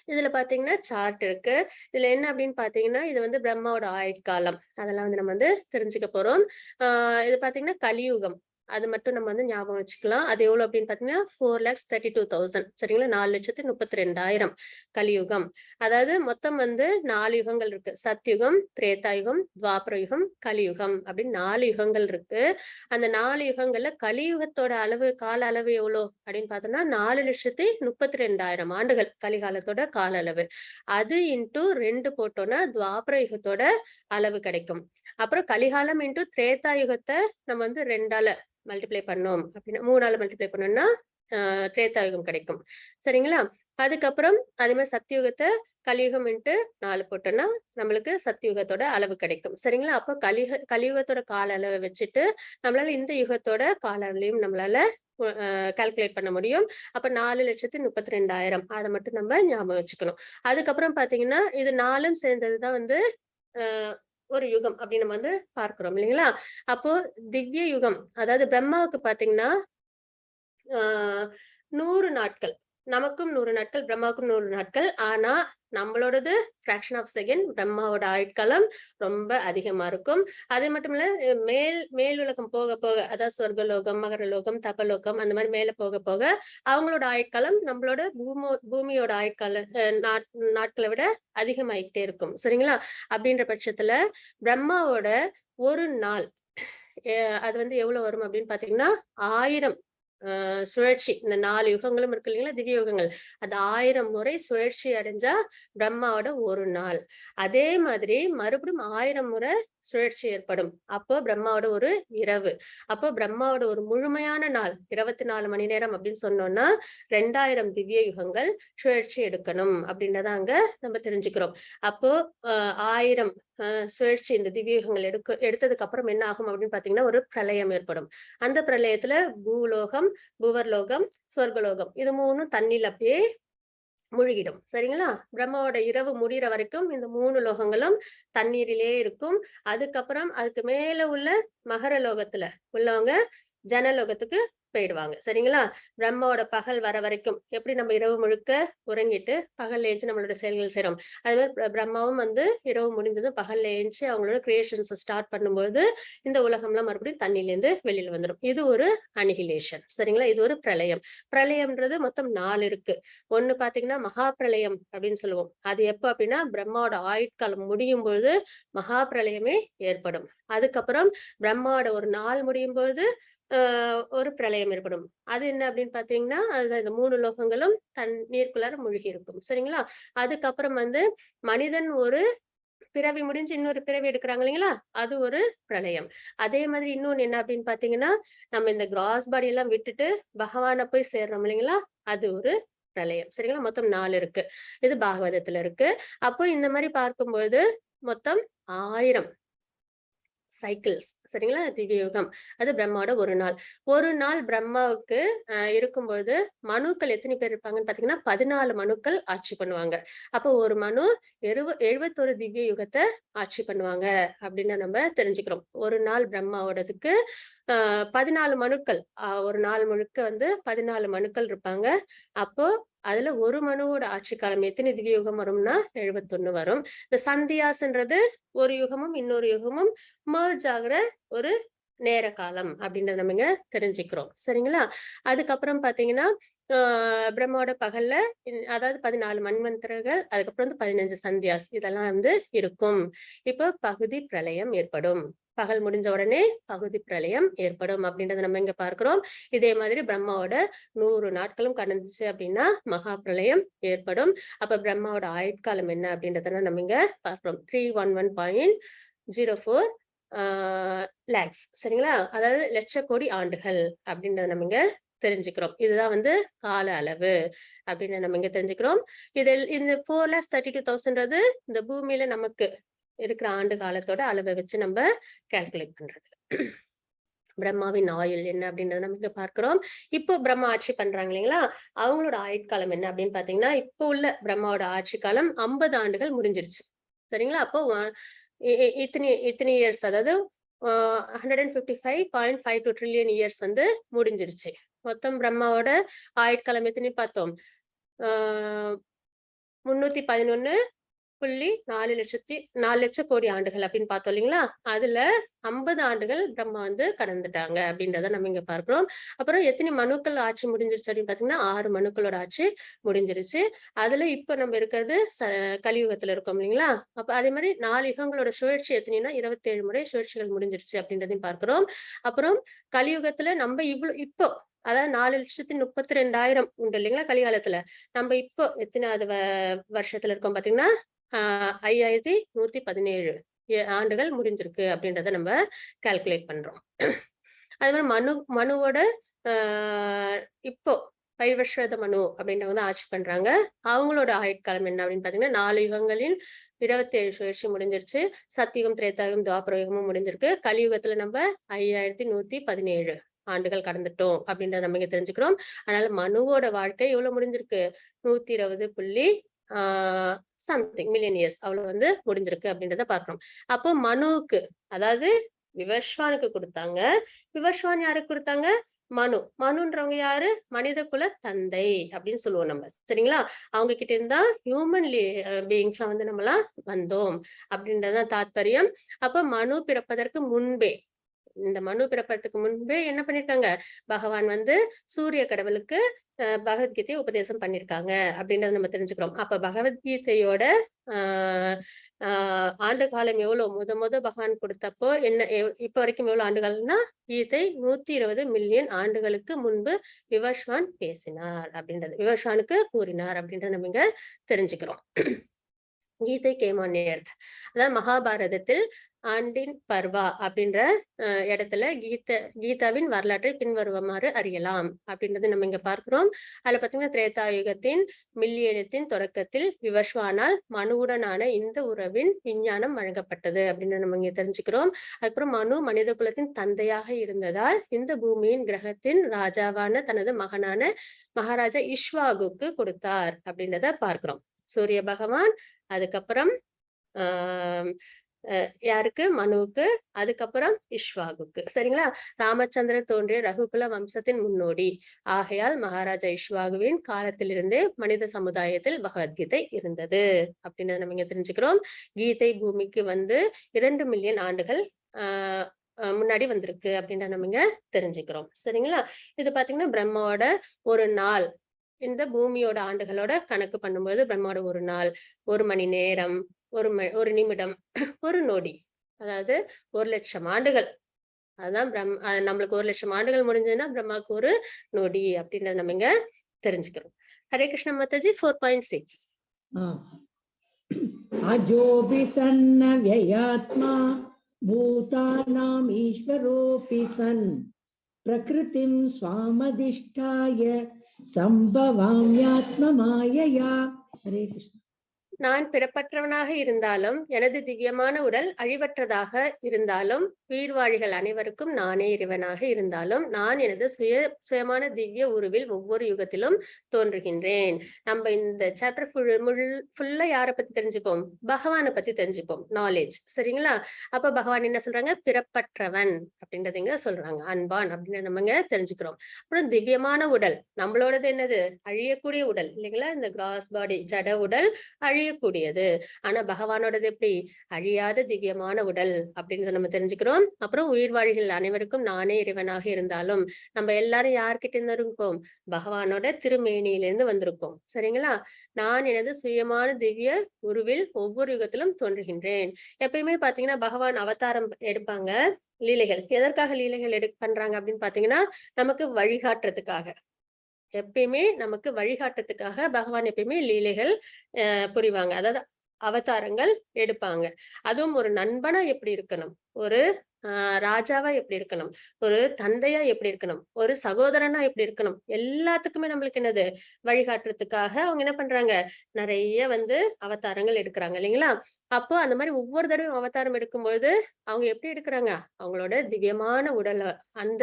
இதுல பாத்தீங்கன்னா சார்ட் இருக்கு. இதுல என்ன அப்படின்னு பாத்தீங்கன்னா, இது வந்து பிரம்மாவோட ஆயுட்காலம். அதெல்லாம் வந்து நம்ம வந்து தெரிஞ்சுக்க போறோம். இது பாத்தீங்கன்னா கலியுகம். அது மட்டும் நம்ம வந்து ஞாபகம் வச்சுக்கலாம். அது எவ்வளவு அப்படின்னு பாத்தீங்கன்னா 4,32,000 சரிங்களா? 4,32,000 கலியுகம். அதாவது மொத்தம் வந்து 4 யுகங்கள் இருக்கு. சத்யுகம், திரேதாயுகம், துவாபர யுகம், கலியுகம் அப்படின்னு 4 யுகங்கள் இருக்கு. அந்த 4 யுகங்கள்ல கலியுகத்தோட கால அளவு எவ்வளோ அப்படின்னு பார்த்தோம்னா 4,32,000 ஆண்டுகள் கலிகாலத்தோட கால அளவு. அது இன்டூ 2 போட்டோம்னா துவாபர யுகத்தோட அளவு கிடைக்கும். அப்புறம் கலிகாலம் இன்டூ திரேதா யுகத்தை நம்ம வந்து 2ஆல மல்டிப்ளை பண்ணோம் அப்படின்னா 3ஆல மல்டிப்ளை பண்ணோம்னா திரேதா யுகம் கிடைக்கும். சரிங்களா? அதுக்கப்புறம் அதே மாதிரி சத்தியுகத்தை கலியுகம் இன்ட்டு 4 போட்டோம்னா நம்மளுக்கு சத்தியுகத்தோட அளவு கிடைக்கும். சரிங்களா? அப்போ கலியுகத்தோட கால அளவை வச்சுட்டு நம்மளால இந்த யுகத்தோட கால அளவையும் நம்மளால கால்குலேட் பண்ண முடியும். அப்ப 4,32,000 அதை மட்டும் நம்ம ஞாபகம் வச்சுக்கணும். அதுக்கப்புறம் பாத்தீங்கன்னா இது 4ம் சேர்ந்ததுதான் வந்து ஒரு யுகம் அப்படின்னு நம்ம வந்து பார்க்கிறோம் இல்லைங்களா? அப்போ திவ்ய யுகம் அதாவது பிரம்மாவுக்கு பாத்தீங்கன்னா 100 நாட்கள். நமக்கும் 100 நாட்கள், பிரம்மாவுக்கும் 100 நாட்கள். ஆனா நம்மளோடது ஃபிராக்ஷன் ஆஃப் செகண்ட். பிரம்மாவோட ஆயுட்காலம் ரொம்ப அதிகமா இருக்கும். அது மட்டும் இல்ல மேல் உலகம் போக போக அதாவது சொர்க்கலோகம், மகரலோகம், தபலோகம் அந்த மாதிரி மேல போக போக அவங்களோட ஆயுட்காலம் நம்மளோட பூமியோட ஆயுட்கால நாட்களை விட அதிகமாயிட்டே இருக்கும். சரிங்களா? அப்படின்ற பட்சத்துல பிரம்மாவோட ஒரு நாள் அது வந்து எவ்வளவு வரும் அப்படின்னு பாத்தீங்கன்னா 1000 சுழற்சி. இந்த 4 யுகங்களும் இருக்கு இல்லைங்களா? திவ்ய யுகங்கள். அது 1000 முறை சுழற்சி அடைஞ்சா பிரம்மாவோட ஒரு நாள். அதே மாதிரி மறுபடியும் 1000 முறை சுழற்சி ஏற்படும். அப்போ பிரம்மாவோட ஒரு இரவு. அப்போ பிரம்மாவோட ஒரு முழுமையான நாள் 24 மணி நேரம் அப்படின்னு சொன்னோம்னா 2000 திவ்ய யுகங்கள் சுழற்சி எடுக்கணும் அப்படின்றத அங்க நம்ம தெரிஞ்சுக்கிறோம். அப்போ 1000 சுழற்சி இந்த திவ்ய யுகங்கள் எடுத்ததுக்கு அப்புறம் என்ன ஆகும் அப்படின்னு பாத்தீங்கன்னா ஒரு பிரளயம் ஏற்படும். அந்த பிரளயத்துல பூலோகம், புவர்லோகம், சொர்க்கலோகம் இது 3ம் தண்ணில அப்படியே முழுகிடும். சரிங்களா? பிரம்மாவோட இரவு முடிகிற வரைக்கும் இந்த 3 லோகங்களும் தண்ணீரிலே இருக்கும். அதுக்கப்புறம் அதுக்கு மேல உள்ள மகர லோகத்துல உள்ளவங்க ஜனலோகத்துக்கு போயிடுவாங்க. சரிங்களா? பிரம்மாவோட பகல் வர வரைக்கும் எப்படி நம்ம இரவு முழுக்க உறங்கிட்டு பகல்ல ஏஞ்சு நம்மளோட செயல்கள் செய்றோம். அது மாதிரி பிரம்மாவும் வந்து இரவு முடிந்ததும் பகல்ல ஏஞ்சு அவங்களோட கிரியேஷன்ஸ் ஸ்டார்ட் பண்ணும்போது இந்த உலகம்லாம் மறுபடியும் தண்ணில இருந்து வெளியில வந்துடும். இது ஒரு அனிஹிலேஷன். சரிங்களா? இது ஒரு பிரளயம். பிரளயம்ன்றது மொத்தம் 4 இருக்கு. ஒண்ணு பாத்தீங்கன்னா மகா பிரளயம் அப்படின்னு சொல்லுவோம். அது எப்ப அப்படின்னா பிரம்மாவோட ஆயுட்காலம் முடியும் பொழுது மகா பிரளயமே ஏற்படும். அதுக்கப்புறம் பிரம்மாவோட ஒரு நாள் முடியும் பொழுது ஒரு பிரளயம் ஏற்படும். அது என்ன அப்படின்னு பாத்தீங்கன்னா அதுதான் இந்த 3 லோகங்களும் நீருக்குள்ளார மூழ்கி இருக்கும். சரிங்களா? அதுக்கப்புறம் வந்து மனிதன் ஒரு பிறவி முடிஞ்சு இன்னொரு பிறவி எடுக்கிறாங்க இல்லைங்களா, அது ஒரு பிரளயம். அதே மாதிரி இன்னொன்னு என்ன அப்படின்னு பாத்தீங்கன்னா, நம்ம இந்த கிராஸ் பாடி எல்லாம் விட்டுட்டு பகவானை போய் சேர்றோம் இல்லைங்களா, அது ஒரு பிரளயம். சரிங்களா, மொத்தம் 4 இருக்கு. இது பாகவதத்துல இருக்கு. அப்போ இந்த மாதிரி பார்க்கும்போது மொத்தம் 1000 சைக்கிள்ஸ். சரிங்களா, திவ்யயுகம். அது பிரம்மாவோட ஒரு நாள் பிரம்மாவுக்கு இருக்கும்போது மனுக்கள் எத்தனை பேர் இருப்பாங்கன்னு பாத்தீங்கன்னா 14 மனுக்கள் ஆட்சி பண்ணுவாங்க. அப்போ ஒரு மனு 71 திவ்ய யுகத்தை ஆட்சி பண்ணுவாங்க அப்படின்னு நம்ம தெரிஞ்சுக்கிறோம். ஒரு நாள் பிரம்மாவோடதுக்கு 14 மனுக்கள், ஒரு நாள் முழுக்க வந்து 14 மனுக்கள் இருப்பாங்க. அப்போ அதுல ஒரு மனுவோட ஆட்சி காலம் எத்தனை திவ்ய யுகம் வரும்னா 71 வரும். இந்த சந்தியாஸ்ன்றது ஒரு யுகமும் இன்னொரு யுகமும் merge ஆகுற ஒரு நேர காலம் அப்படின்றத நம்ம இங்க தெரிஞ்சுக்கிறோம். சரிங்களா, அதுக்கப்புறம் பாத்தீங்கன்னா பிரம்மாவோட பகல்ல அதாவது 14 மன்வந்தரங்கள், அதுக்கப்புறம் வந்து 15 சந்தியாஸ், இதெல்லாம் வந்து இருக்கும். இப்போ பகுதி பிரளயம் ஏற்படும். பகல் முடிஞ்ச உடனே பகுதி பிரளயம் ஏற்படும் அப்படின்றத நம்ம இங்க பார்க்கிறோம். இதே மாதிரி பிரம்மாவோட 100 நாட்களும் கடந்துச்சு அப்படின்னா மகா பிரளயம் ஏற்படும். அப்ப பிரம்மாவோட ஆயுட்காலம் என்ன அப்படின்றத நம்ம இங்க பார்க்கிறோம். 311.04 லேக்ஸ். சரிங்களா, அதாவது லட்ச கோடி ஆண்டுகள் அப்படின்றத நம்ம இங்க தெரிஞ்சுக்கிறோம். இதுதான் வந்து கால அளவு அப்படின்னு நம்ம இங்க தெரிஞ்சுக்கிறோம். இதில் இந்த 4,32,000 இந்த பூமியில நமக்கு இருக்கிற ஆண்டு காலத்தோட அளவை வச்சு நம்ம கால்குலேட் பண்றது. பிரம்மாவின் ஆயுள் என்ன அப்படின்றத நம்ம இங்க பார்க்கிறோம். இப்போ பிரம்மா ஆட்சி பண்றாங்க இல்லைங்களா, அவங்களோட ஆயுட்காலம் என்ன அப்படின்னு பாத்தீங்கன்னா, இப்போ உள்ள பிரம்மாவோட ஆட்சி காலம் 50 ஆண்டுகள் முடிஞ்சிருச்சு. சரிங்களா, அப்போ இத்தனை இயர்ஸ், அதாவது 155.52 ட்ரில்லியன் இயர்ஸ் வந்து முடிஞ்சிருச்சு. மொத்தம் பிரம்மாவோட ஆயுட்காலம் எத்தனை பார்த்தோம், 311.4 லட்சம் கோடி ஆண்டுகள் அப்படின்னு பார்த்தோம் இல்லைங்களா, அதுல 50 ஆண்டுகள் பிரம்மா வந்து கடந்துட்டாங்க அப்படின்றத நம்ம இங்க பார்க்கிறோம். அப்புறம் எத்தனை மனுக்கள் ஆட்சி முடிஞ்சிருச்சு அப்படின்னு பாத்தீங்கன்னா 6 மனுக்களோட ஆட்சி முடிஞ்சிருச்சு. அதுல இப்ப நம்ம இருக்கிறது கலியுகத்துல இருக்கோம் இல்லைங்களா. அப்ப அதே மாதிரி 4 யுகங்களோட சுழற்சி எத்தனைன்னா 27 முறை சுழற்சிகள் முடிஞ்சிருச்சு அப்படின்றதையும் பார்க்கிறோம். அப்புறம் கலியுகத்துல நம்ம இப்போ அதாவது 4,32,000 உண்டு இல்லைங்களா கலிகாலத்துல. நம்ம இப்போ எத்தனாவது வருஷத்துல இருக்கோம் பாத்தீங்கன்னா 5,117 ஆண்டுகள் முடிஞ்சிருக்கு அப்படின்றத நம்ம கால்குலேட் பண்றோம். அதே மாதிரி மனுவோட இப்போ பைவஸ்வத மனு அப்படின்றவங்க தான் ஆட்சி பண்றாங்க. அவங்களோட ஆயுட்காலம் என்ன அப்படின்னு பாத்தீங்கன்னா 4 யுகங்களில் 27 சுழற்சி முடிஞ்சிருச்சு. சத்தியுகம், திரேதாயுகம், துவாபர யுகமும் முடிஞ்சிருக்கு. கலியுகத்துல நம்ம 5,117 ஆண்டுகள் கடந்துட்டோம் அப்படின்றத நம்ம இங்க தெரிஞ்சுக்கிறோம். அதனால மனுவோட வாழ்க்கை எவ்வளவு முடிஞ்சிருக்கு, 120 சம்திங் மில்லியன் இயர்ஸ் அவ்வளவு வந்து முடிஞ்சிருக்கு அப்படின்றத பார்க்கிறோம். அப்போ மனுவுக்கு, அதாவது விவஸ்வானுக்கு கொடுத்தாங்க. விவஸ்வான் யாருக்கு கொடுத்தாங்க, மனுன்றவங்க யாரு, மனித குல தந்தை அப்படின்னு சொல்லுவோம் நம்ம. சரிங்களா, அவங்க கிட்ட இருந்தா ஹியூமன் பீயிங்ஸ் வந்து நம்ம எல்லாம் வந்தோம் அப்படின்றதான் தாத்பரியம். அப்ப மனு பிறப்பதற்கு முன்பே, இந்த மனு பிறப்பதற்கு முன்பே என்ன பண்ணிருக்காங்க, பகவான் வந்து சூரிய கடவுளுக்கு பகவத்கீதையை உபதேசம் பண்ணிருக்காங்க அப்படின்றத நம்ம தெரிஞ்சுக்கிறோம். அப்ப பகவத்கீதையோட ஆண்டு காலம் எவ்வளவு, முத பகவான் கொடுத்தப்போ என்ன, இப்ப வரைக்கும் எவ்வளவு ஆண்டுகள்னா, கீதை 120 மில்லியன் ஆண்டுகளுக்கு முன்பு விவஸ்வான் பேசினார் அப்படின்றது, விவஸ்வானுக்கு கூறினார் அப்படின்றத நம்ம இங்க தெரிஞ்சுக்கிறோம். கீதை கேம் ஆன் எர்த், அதாவது மகாபாரதத்தில் ஆண்டின் பர்வா அப்படின்ற இடத்துல கீதாவின் வரலாற்றை பின்வருமாறு அறியலாம் அப்படின்றது நம்ம இங்க பார்க்கிறோம். அதுல பாத்தீங்கன்னா திரேதாயுகத்தின் மில்லியனத்தின் தொடக்கத்தில் விவஸ்வானால் மனுவுடனான இந்த உறவின் விஞ்ஞானம் வழங்கப்பட்டது அப்படின்னு நம்ம இங்க தெரிஞ்சுக்கிறோம். அதுக்கப்புறம் மனு மனித குலத்தின் தந்தையாக இருந்ததால் இந்த பூமியின் கிரகத்தின் ராஜாவான தனது மகனான மகாராஜா இஷ்வாகுக்கு கொடுத்தார் அப்படின்றத பார்க்கிறோம். சூரிய பகவான், அதுக்கப்புறம் யாருக்கு, மனுவுக்கு, அதுக்கப்புறம் இஷ்வாகுக்கு. சரிங்களா, ராமச்சந்திரன் தோன்றிய ரகுகுல வம்சத்தின் முன்னோடி ஆகையால் மகாராஜா இஷ்வாகுவின் காலத்திலிருந்தே மனித சமுதாயத்தில் பகவத்கீதை இருந்தது அப்படின்னு நம்ம இங்க தெரிஞ்சுக்கிறோம். கீதை பூமிக்கு வந்து 2 மில்லியன் ஆண்டுகள் முன்னாடி வந்திருக்கு அப்படின்னு நம்ம இங்க தெரிஞ்சுக்கிறோம். சரிங்களா, இது பாத்தீங்கன்னா பிரம்மாவோட ஒரு நாள், இந்த பூமியோட ஆண்டுகளோட கணக்கு பண்ணும்போது பிரம்மாவோட ஒரு நாள், 1 மணி நேரம், ஒரு நிமிடம், ஒரு நொடி, அதாவது 1,00,000 ஆண்டுகள். அதான் நம்மளுக்கு 1,00,000 ஆண்டுகள் முடிஞ்சதுன்னா பிரம்மாவுக்கு ஒரு நொடி அப்படின்றத நம்ம இங்க தெரிஞ்சுக்கிறோம். ஹரே கிருஷ்ண மாதாஜி. 4.6. अजोऽपि सन्नव्ययात्मा भूतानाम् ईश्वरोऽपि सन् प्रकृतिं स्वामधिष्ठाय संभवाम्यात्ममायया. हरे कृष्ण. நான் பிறப்பற்றவனாக இருந்தாலும் எனது திவ்யமான உடல் அழிவற்றதாக இருந்தாலும் உயிர்வாழிகள் அனைவருக்கும் நானே இறைவனாக இருந்தாலும் நான் எனது சுயமான திவ்ய உருவில் ஒவ்வொரு யுகத்திலும் தோன்றுகின்றேன். நம்ம இந்த சாப்டர் ஃபுல்லா யாரை பத்தி தெரிஞ்சுப்போம்? பகவானை பத்தி தெரிஞ்சுப்போம். நாலேஜ். சரிங்களா? அப்ப பகவான் என்ன சொல்றாங்க? பிறப்பற்றவன் அப்படின்றதுங்க சொல்றாங்க. அன்பான் அப்படின்னு நம்ம தெரிஞ்சுக்கிறோம். அப்புறம் திவ்யமான உடல் நம்மளோடது என்னது? அழியக்கூடிய உடல் இல்லைங்களா? இந்த கிராஸ் பாடி ஜட உடல் அழியக்கூடியது. ஆனா பகவானோடது எப்படி? அழியாத திவ்யமான உடல் அப்படின்னு நம்ம தெரிஞ்சுக்கிறோம். அப்புறம் உயிர்வாழிகள் அனைவருக்கும் நானே இறைவனாக இருந்தாலும் நம்ம எல்லாரும் யார்கிட்ட இருந்து இருக்கோம்? பகவானோட திருமேனியிலிருந்து வந்திருக்கோம். சரிங்களா? நான் எனது சுயமான திவ்ய உருவில் ஒவ்வொரு யுகத்திலும் தோன்றுகின்றேன். எப்பயுமே பாத்தீங்கன்னா பகவான் அவதாரம் எடுப்பாங்க. லீலைகள் எதற்காக லீலைகள் பண்றாங்க அப்படின்னு பாத்தீங்கன்னா நமக்கு வழிகாட்டுறதுக்காக. எப்பயுமே நமக்கு வழிகாட்டுறதுக்காக பகவான் எப்பயுமே லீலைகள் புரிவாங்க. அதாவது அவதாரங்கள் எடுப்பாங்க. அதுவும் ஒரு நண்பனா எப்படி இருக்கணும்? ஒரு ராஜாவா எப்படி இருக்கணும்? ஒரு தந்தையா எப்படி இருக்கணும்? ஒரு சகோதரனா எப்படி இருக்கணும்? எல்லாத்துக்குமே நம்மளுக்கு என்னது? வழிகாட்டுறதுக்காக அவங்க என்ன பண்றாங்க? நிறைய அவதாரங்கள் எடுக்கிறாங்க இல்லைங்களா? அப்போ அந்த மாதிரி ஒவ்வொரு தடவையும் அவதாரம் எடுக்கும்போது அவங்க எப்படி எடுக்கிறாங்க? அவங்களோட திவ்யமான உடல அந்த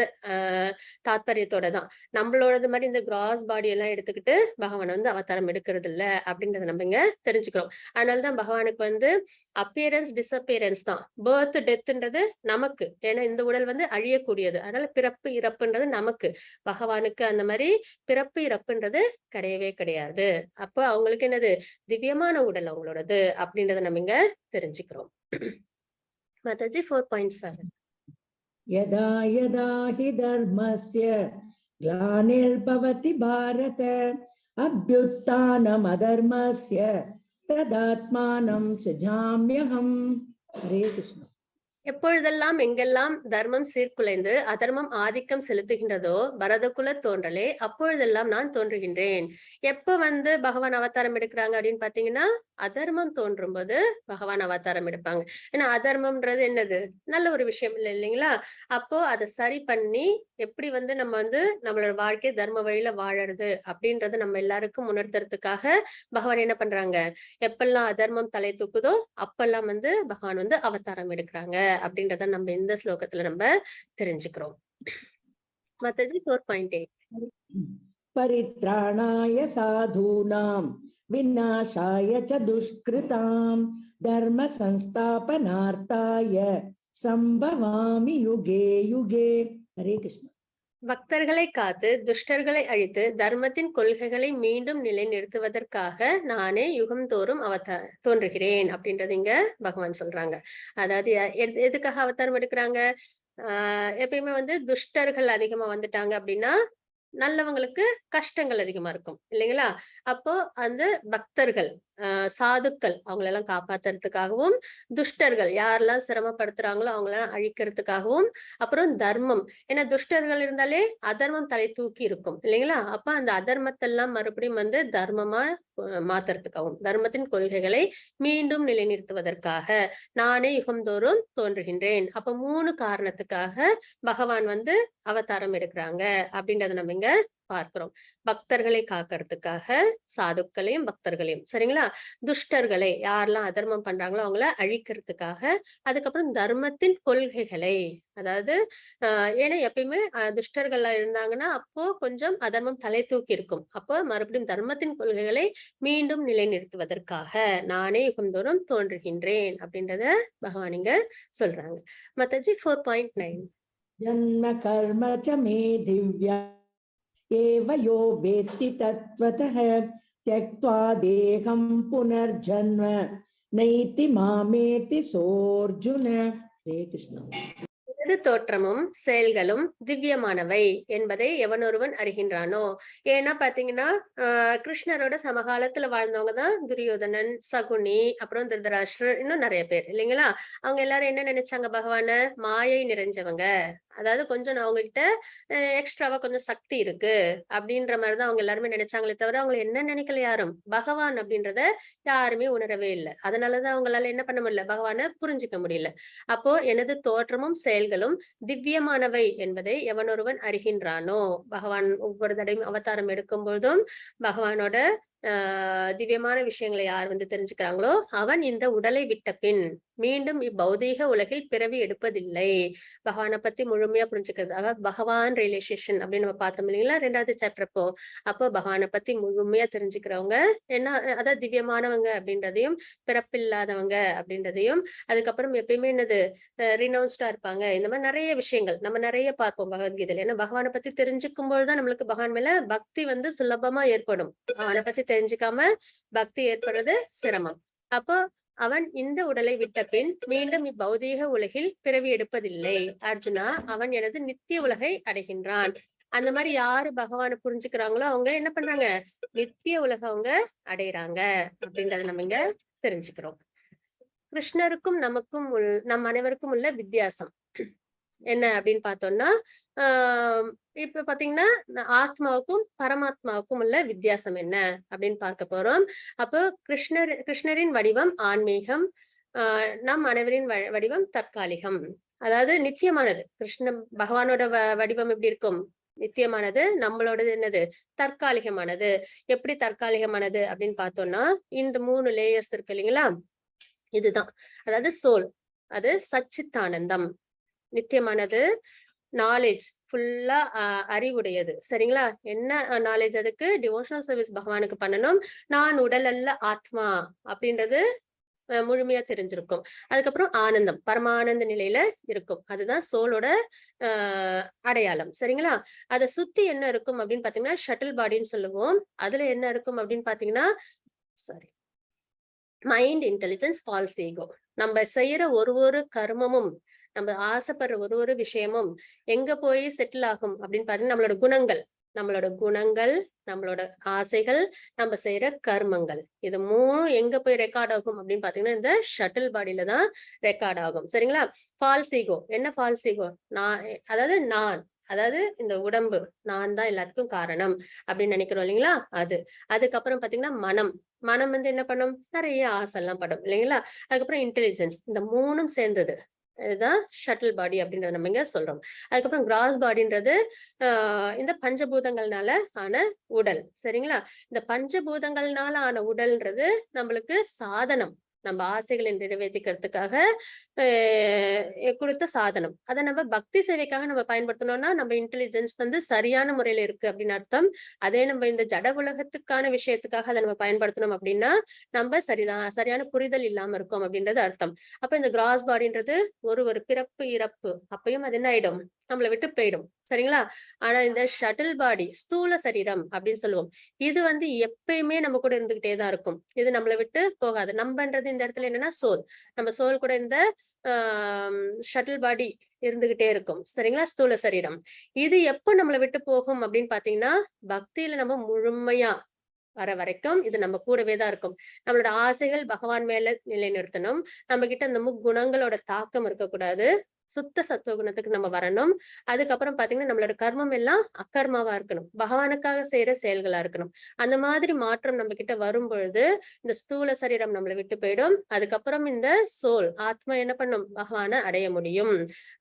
தாத்பரியத்தோட தான். நம்மளோடது மாதிரி இந்த கிராஸ் பாடி எல்லாம் எடுத்துக்கிட்டு பகவான் அவதாரம் எடுக்கிறது இல்ல அப்படின்றத நம்ம இங்க தெரிஞ்சுக்கிறோம். அதனாலதான் பகவானுக்கு அப்பியரன்ஸ் டிஸ்அப்பியரன்ஸ் தான். பர்த் டெத்ன்றது நமக்கு. ஏன்னா இந்த உடல் அழியக்கூடியது. அதனால பிறப்பு இறப்புன்றது நமக்கு. பகவானுக்கு அந்த மாதிரி பிறப்பு இறப்புன்றது கிடையவே கிடையாது. அப்போ அவங்களுக்கு என்னது? திவ்யமான உடல் அவங்களோடது அப்படின்றத நம்ம இங்க தெரிஞ்சுக்கிறோம். மாதாஜி 4.7 यदा यदा हि धर्मस्य ग्लानिर्भवति भारत अभ्युत्थानमधर्मस्य तदात्मानं सृजाम्यहम्. हरे कृष्ण. எப்பொழுதெல்லாம் எங்கெல்லாம் தர்மம் சீர்குலைந்து அதர்மம் ஆதிக்கம் செலுத்துகின்றதோ பரதகுல தோன்றலே அப்பொழுதெல்லாம் நான் தோன்றுகின்றேன். எப்ப பகவான் அவதாரம் எடுக்கிறாங்க அப்படின்னு பாத்தீங்கன்னா அதர்மம் தோன்றும் போது பகவான் அவதாரம் எடுப்பாங்க. ஏன்னா அதர்மம்ன்றது என்னது? நல்ல ஒரு விஷயம் இல்லை இல்லைங்களா? அப்போ அதை சரி பண்ணி எப்படி நம்ம நம்மளோட வாழ்க்கையை தர்ம வழியில வாழறது அப்படின்றத நம்ம எல்லாருக்கும் உணர்த்துறதுக்காக பகவான் என்ன பண்றாங்க? எப்பெல்லாம் அதர்மம் தலை தூக்குதோ அப்பெல்லாம் பகவான் அவதாரம் எடுக்கிறாங்க அப்படின்றத நம்ம இந்த ஸ்லோகத்துல நம்ம தெரிஞ்சுக்கிறோம். மாதாஜி 4.8 परित्राणाय साधूनां विनाशाय च दुष्कृतां धर्म संस्थापनार्थाय संभवामि युगे युगे. हरे कृष्ण. பக்தர்களை காத்து துஷ்டர்களை அழித்து தர்மத்தின் கொள்கைகளை மீண்டும் நிலைநிறுத்துவதற்காக நானே யுகம்தோறும் தோன்றுகிறேன் அப்படின்றது இங்க பகவான் சொல்றாங்க. அதாவது எதுக்காக அவதாரம் எடுக்கிறாங்க? எப்பயுமே துஷ்டர்கள் அதிகமா வந்துட்டாங்க அப்படின்னா நல்லவங்களுக்கு கஷ்டங்கள் அதிகமா இருக்கும் இல்லைங்களா? அப்போ அந்த பக்தர்கள் சாதுக்கள் அவங்களெல்லாம் காப்பாத்துறதுக்காகவும் துஷ்டர்கள் யாரெல்லாம் சிரமப்படுத்துறாங்களோ அவங்களெல்லாம் அழிக்கிறதுக்காகவும் அப்புறம் தர்மம். ஏன்னா துஷ்டர்கள் இருந்தாலே அதர்மம் தலை தூக்கி இருக்கும் இல்லைங்களா? அப்ப அந்த அதர்மத்தெல்லாம் மறுபடியும் தர்மமா மாத்துறதுக்காகவும் தர்மத்தின் கொள்கைகளை மீண்டும் நிலைநிறுத்துவதற்காக நானே யுகம்தோறும் தோன்றுகின்றேன். அப்ப 3 காரணத்துக்காக பகவான் அவதாரம் எடுக்கிறாங்க அப்படின்றத நம்ம இங்க பார்க்கிறோம். பக்தர்களை காக்கிறதுக்காக சாதுக்களையும் பக்தர்களையும். சரிங்களா? துஷ்டர்களை யாரெல்லாம் அதர்மம் பண்றாங்களோ அவங்கள அழிக்கிறதுக்காக, அதுக்கப்புறம் தர்மத்தின் கொள்கைகளை, அதாவது ஏன்னா எப்பயுமே துஷ்டர்கள் இருந்தாங்கன்னா அப்போ கொஞ்சம் அதர்மம் தலை தூக்கி இருக்கும். அப்போ மறுபடியும் தர்மத்தின் கொள்கைகளை மீண்டும் நிலைநிறுத்துவதற்காக நானே யுகம்தோறும் தோன்றுகின்றேன் அப்படின்றத பகவான் இங்க சொல்றாங்க. மாதாஜி 4.9 जन्म कर्म च मे दिव्या एव यो वेत्ति तत्त्वतः त्यक्त्वा देहं पुनर्जन्म नैति मामेति सोऽर्जुन. हरे कृष्ण. தோற்றமும் செயல்களும் திவ்யமானவை என்பதை எவனொருவன் அறிகின்றானோ. ஏன்னா பாத்தீங்கன்னா கிருஷ்ணரோட சமகாலத்துல வாழ்ந்தவங்கதான் துரியோதனன், சகுனி, அப்புறம் திருதராஷ்டிரர், இன்னும் நிறைய பேர் இல்லைங்களா? அவங்க எல்லாரும் என்ன நினைச்சாங்க? பகவான மாயை நிறைஞ்சவங்க அதாவது கொஞ்சம் நான் அவங்க கிட்ட எக்ஸ்ட்ராவா கொஞ்சம் சக்தி இருக்கு அப்படின்ற மாதிரிதான் அவங்க எல்லாருமே நினைச்சாங்களே தவிர அவங்க என்ன நினைக்கல யாரும் பகவான் அப்படின்றத யாருமே உணரவே இல்லை. அதனாலதான் அவங்களால என்ன பண்ண முடியல, பகவானை புரிஞ்சுக்க முடியல. அப்போ எனது தோற்றமும் செயல்களும் திவ்யமானவை என்பதை எவனொருவன் அறிகின்றானோ, பகவான் ஒவ்வொரு தடையும் அவதாரம் எடுக்கும் பொழுதும் பகவானோட திவ்யமான விஷயங்களை யார் வந்து தெரிஞ்சுக்கிறாங்களோ அவன் இந்த உடலை விட்ட பின் மீண்டும் இப்பௌதீக உலகில் பிறவி எடுப்பதில்லை. பகவானை பத்தி முழுமையா புரிஞ்சுக்கிறது, அதாவது பகவான் ரியலைசேஷன் அப்படின்னு நம்ம பார்த்தோம் இல்லைங்களா 2வது சாப்டர். அப்போ பகவானை பத்தி முழுமையா தெரிஞ்சுக்கிறவங்க என்ன, அதாவது திவ்யமானவங்க அப்படின்றதையும் பிறப்பில்லாதவங்க அப்படின்றதையும், அதுக்கப்புறம் எப்பயுமே என்னது ரினௌன்ஸ்டா இருப்பாங்க. இந்த மாதிரி நிறைய விஷயங்கள் நம்ம நிறைய பார்ப்போம் பகவத்கீதையில. ஏன்னா பகவானை பத்தி தெரிஞ்சுக்கும் பொழுதுதான் நம்மளுக்கு பகவான் மேல பக்தி வந்து சுலபமா ஏற்படும். அவனை பத்தி தெரிஞ்சுக்காம பக்தி ஏற்படுறது சிரமம். அப்போ அவன் இந்த உடலை விட்ட பின் மீண்டும் இப்பௌதீக உலகில் பிறவி எடுப்பதில்லை. அர்ஜுனா, அவன் எனது நித்திய உலகை அடைகின்றான். அந்த மாதிரி யாரு பகவானை புரிஞ்சுக்கிறாங்களோ அவங்க என்ன பண்றாங்க, நித்திய உலகம் அவங்க அடையிறாங்க அப்படின்றத நம்ம இங்க தெரிஞ்சுக்கிறோம். கிருஷ்ணருக்கும் நமக்கும் நம் அனைவருக்கும் உள்ள வித்தியாசம் என்ன அப்படின்னு பார்த்தோம்னா, இப்ப பாத்தீங்கன்னா ஆத்மாவுக்கும் பரமாத்மாவுக்கும் உள்ள வித்தியாசம் என்ன அப்படின்னு பார்க்க போறோம். அப்போ கிருஷ்ணரின் வடிவம் ஆன்மீகம், நம் அனைவரின் வடிவம் தற்காலிகம். அதாவது நித்தியமானது. பகவானோட வடிவம் எப்படி இருக்கும், நித்தியமானது. நம்மளோடது என்னது, தற்காலிகமானது. எப்படி தற்காலிகமானது அப்படின்னு பார்த்தோம்னா, இந்த 3 லேயர்ஸ் இருக்கு இல்லைங்களா, இதுதான். அதாவது சோல், அது சச்சித்தானந்தம். நித்தியமானது நாலேஜ், ஃபுல்லா அறிவுடையது. சரிங்களா? என்ன நாலேஜ், அதுக்கு டிவோஷனல் சர்வீஸ் பகவானுக்கு பண்ணணும். நான் உடல் அல்ல ஆத்மா அப்படின்றது முழுமையா தெரிஞ்சிருக்கும். அதுக்கப்புறம் ஆனந்தம், பரமானந்த நிலையில இருக்கும். அதுதான் சோலோட அடையாளம். சரிங்களா? அதை சுத்தி என்ன இருக்கும் அப்படின்னு பாத்தீங்கன்னா ஷட்டில் பாடின்னு சொல்லுவோம். அதுல என்ன இருக்கும் அப்படின்னு பாத்தீங்கன்னா மைண்ட், இன்டெலிஜென்ஸ், ஃபால்ஸ் ஈகோ. நம்ம செய்யற ஒரு கர்மமும், நம்ம ஆசைப்படுற ஒரு விஷயமும் எங்க போய் செட்டில் ஆகும் அப்படின்னு பாத்தீங்கன்னா நம்மளோட குணங்கள், நம்மளோட ஆசைகள், நம்ம செய்யற கர்மங்கள், இது 3 எங்க போய் ரெக்கார்ட் ஆகும் அப்படின்னு பாத்தீங்கன்னா இந்த ஷட்டில் பாடியில தான் ரெக்கார்ட் ஆகும். சரிங்களா? False ego. என்ன ஃபால்ஸ் ஈகோ? அதாவது இந்த உடம்பு நான் தான் எல்லாத்துக்கும் காரணம் அப்படின்னு நினைக்கிறோம் இல்லைங்களா, அது. அதுக்கப்புறம் பாத்தீங்கன்னா மனம் வந்து என்ன பண்ணும், நிறைய ஆசை எல்லாம் படும் இல்லைங்களா. அதுக்கப்புறம் இன்டெலிஜென்ஸ், இந்த 3ம் சேர்ந்தது இதுதான் ஷட்டில் பாடி அப்படின்றத நம்ம இங்க சொல்றோம். அதுக்கப்புறம் கிராஸ் பாடின்றது இந்த பஞ்சபூதங்கள்னால ஆன உடல். சரிங்களா? இந்த பஞ்சபூதங்கள்னால ஆன உடல்ன்றது நம்மளுக்கு சாதனம், நம்ம ஆசைகளை நிறைவேற்றிக்கிறதுக்காக கொடுத்த சாதனம். அதை நம்ம பக்தி சேவைக்காக நம்ம பயன்படுத்தணும்னா நம்ம இன்டெலிஜென்ஸ் வந்து சரியான முறையில இருக்கு அப்படின்னு அர்த்தம். அதே நம்ம இந்த ஜட உலகத்துக்கான விஷயத்துக்காக அதை நம்ம பயன்படுத்தணும் அப்படின்னா நம்ம சரியான புரிதல் இல்லாம இருக்கோம் அப்படின்றது அர்த்தம். அப்ப இந்த கிராஸ் பாடின்றது ஒரு பிறப்பு இறப்பு அப்பயும் அது என்ன ஆயிடும், நம்மளை விட்டு போயிடும். சரிங்களா? ஆனா இந்த ஷட்டில் பாடி, ஸ்தூல சரீரம் அப்படின்னு சொல்லுவோம், இது வந்து எப்பயுமே நம்ம கூட இருந்துகிட்டே தான் இருக்கும். இது நம்மளை விட்டு போகாது. நம்மன்றது இந்த இடத்துல என்னன்னா சோல். நம்ம சோல் கூட இந்த ஷட்டில் பாடி இருந்துகிட்டே இருக்கும். சரிங்களா? ஸ்தூல சரீரம் இது எப்போ நம்மளை விட்டு போகும் அப்படின்னு பாத்தீங்கன்னா பக்தியில நம்ம முழுமையா வர வரைக்கும் இது நம்ம கூடவே தான் இருக்கும். நம்மளோட ஆசைகள் பகவான் மேல நிலைநிறுத்தணும். நம்ம கிட்ட இந்த முக்குணங்களோட தாக்கம் இருக்கக்கூடாது. சுத்த சத்துவ குணத்துக்கு நம்ம வரணும். அதுக்கப்புறம் பாத்தீங்கன்னா நம்மளோட கர்மம் எல்லாம் அக்கர்மாவா இருக்கணும், பகவானுக்காக செய்யற செயல்களா இருக்கணும். அந்த மாதிரி மாற்றம் நம்ம கிட்ட வரும் பொழுது இந்த ஸ்தூல சரீரம் நம்மளை விட்டு போயிடும். அதுக்கப்புறம் இந்த சோல், ஆத்மா என்ன பண்ணும், பகவானை அடைய முடியும்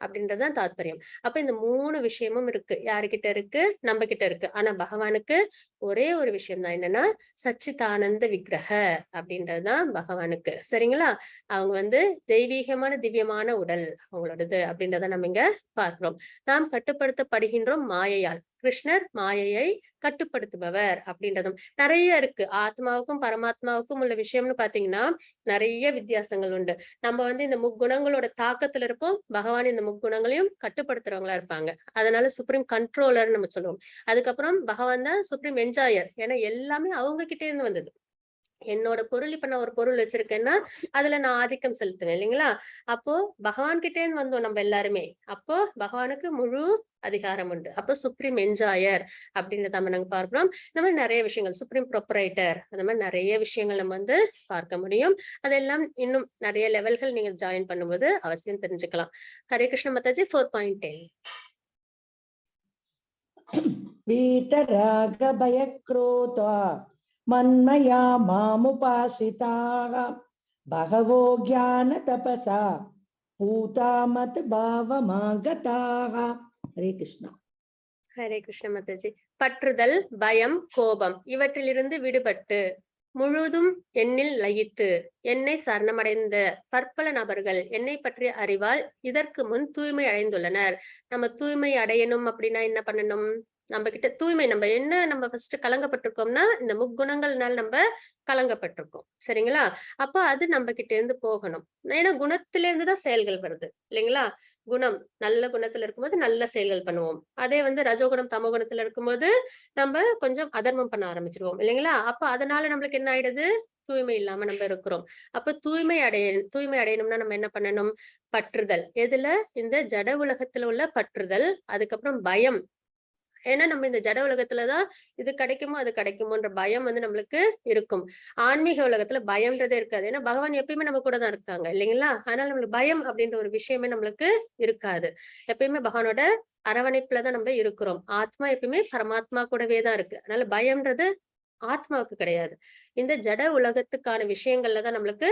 அப்படின்றதுதான் தாத்பரியம். அப்ப இந்த 3 விஷயமும் இருக்கு. யாருகிட்ட இருக்கு, நம்ம கிட்ட இருக்கு. ஆனா பகவானுக்கு ஒரே ஒரு விஷயம் தான், என்னன்னா சச்சிதானந்த விக்கிரக அப்படின்றதுதான் பகவானுக்கு. சரிங்களா? அவங்க வந்து தெய்வீகமான திவ்யமான உடல் அவங்களோடது அப்படின்றத நம்ம இங்க பார்க்கிறோம். நாம் கட்டுப்படுத்தப்படுகின்றோம் மாயையால். கிருஷ்ணர் மாயையை கட்டுப்படுத்துபவர் அப்படின்றதும் நிறைய இருக்கு. ஆத்மாவுக்கும் பரமாத்மாவுக்கும் உள்ள விஷயம்னு பாத்தீங்கன்னா நிறைய வித்தியாசங்கள் உண்டு. நம்ம வந்து இந்த முக்குணங்களோட தாக்கத்துல இருப்போம், பகவான் இந்த முக்குணங்களையும் கட்டுப்படுத்துறவங்களா இருப்பாங்க. அதனால சுப்ரீம் கண்ட்ரோலர் நம்ம சொல்லுவோம். அதுக்கப்புறம் பகவான் தான் சுப்ரீம் என்ஜாயர். ஏன்னா எல்லாமே அவங்க கிட்டே இருந்து வந்தது. என்னோட பொருள் இப்ப நான் ஒரு பொருள் வச்சிருக்கேன்னா அதுல நான் ஆதிக்கம் செலுத்துவேன் இல்லைங்களா? அப்போ பகவான் கிட்டே இருந்து வந்தோம் நம்ம எல்லாருமே. அப்போ பகவானுக்கு முழு அதிகாரம் உண்டு. அப்போ சுப்ரீம் என்ஜாயர் அப்படின்றத நம்ம நாங்க பார்க்கிறோம். இந்த மாதிரி நிறைய விஷயங்கள் சுப்ரீம் ப்ரொப்ரைட்டர் அந்த மாதிரி நிறைய விஷயங்கள் நம்ம வந்து பார்க்க முடியும். அதெல்லாம் இன்னும் நிறைய லெவல்கள் நீங்க ஜாயின் பண்ணும்போது அவசியம் தெரிஞ்சுக்கலாம். ஹரே கிருஷ்ண மாதாஜி 4.10 वीतरागभयक्रोधा मन्मया मामुपासिताः बहवो ज्ञानतपसा पूता मद्भावमागताः. हरे कृष्ण. ஹரே கிருஷ்ண மாதாஜி. பற்றுதல், பயம், கோபம் இவற்றிலிருந்து விடுபட்டு முழுதும் என்னில் லயித்து என்னை சரணமடைந்த பற்பல நபர்கள் என்னை பற்றிய அறிவால் இதற்கு முன் தூய்மை அடைந்துள்ளனர். நம்ம தூய்மை அடையணும் அப்படின்னா என்ன பண்ணணும்? நம்ம கிட்ட தூய்மை நம்ம ஃபர்ஸ்ட் கலங்கப்பட்டிருக்கோம்னா இந்த முக்குணங்கள்னால நம்ம கலங்கப்பட்டிருக்கோம். சரிங்களா? அப்ப அது நம்ம கிட்ட இருந்து போகணும். ஏன்னா குணத்தில இருந்துதான் செயல்கள் வருது இல்லைங்களா? குணம் நல்ல குணத்துல இருக்கும்போது நல்ல செயல்கள் பண்ணுவோம். அதே வந்து ரஜோகுணம் தமோகுணத்துல இருக்கும்போது நம்ம கொஞ்சம் அதர்மம் பண்ண ஆரம்பிச்சிருவோம் இல்லைங்களா? அப்ப அதனால நம்மளுக்கு என்ன ஆயிடுது? தூய்மை இல்லாம நம்ம இருக்கிறோம். அப்ப தூய்மை அடையணும்னா நம்ம என்ன பண்ணணும்? பற்றுதல். எதுல? இந்த ஜட உலகத்துல உள்ள பற்றுதல். அதுக்கப்புறம் பயம். ஏன்னா நம்ம இந்த ஜட உலகத்துலதான் இது கிடைக்குமோ அது கிடைக்குமோன்ற பயம் வந்து நம்மளுக்கு இருக்கும். ஆன்மீக உலகத்துல பயம்ன்றதே இருக்காது. ஏன்னா பகவான் எப்பயுமே நம்ம கூட தான் இருக்காங்க இல்லைங்களா? அதனால நம்மளுக்கு பயம் அப்படின்ற ஒரு விஷயமே நம்மளுக்கு இருக்காது. எப்பயுமே பகவானோட அரவணைப்புலதான் நம்ம இருக்கிறோம். ஆத்மா எப்பயுமே பரமாத்மா கூடவே தான் இருக்கு. அதனால பயம்ன்றது ஆத்மாவுக்கு கிடையாது. இந்த ஜட உலகத்துக்கான விஷயங்கள்ல தான் நம்மளுக்கு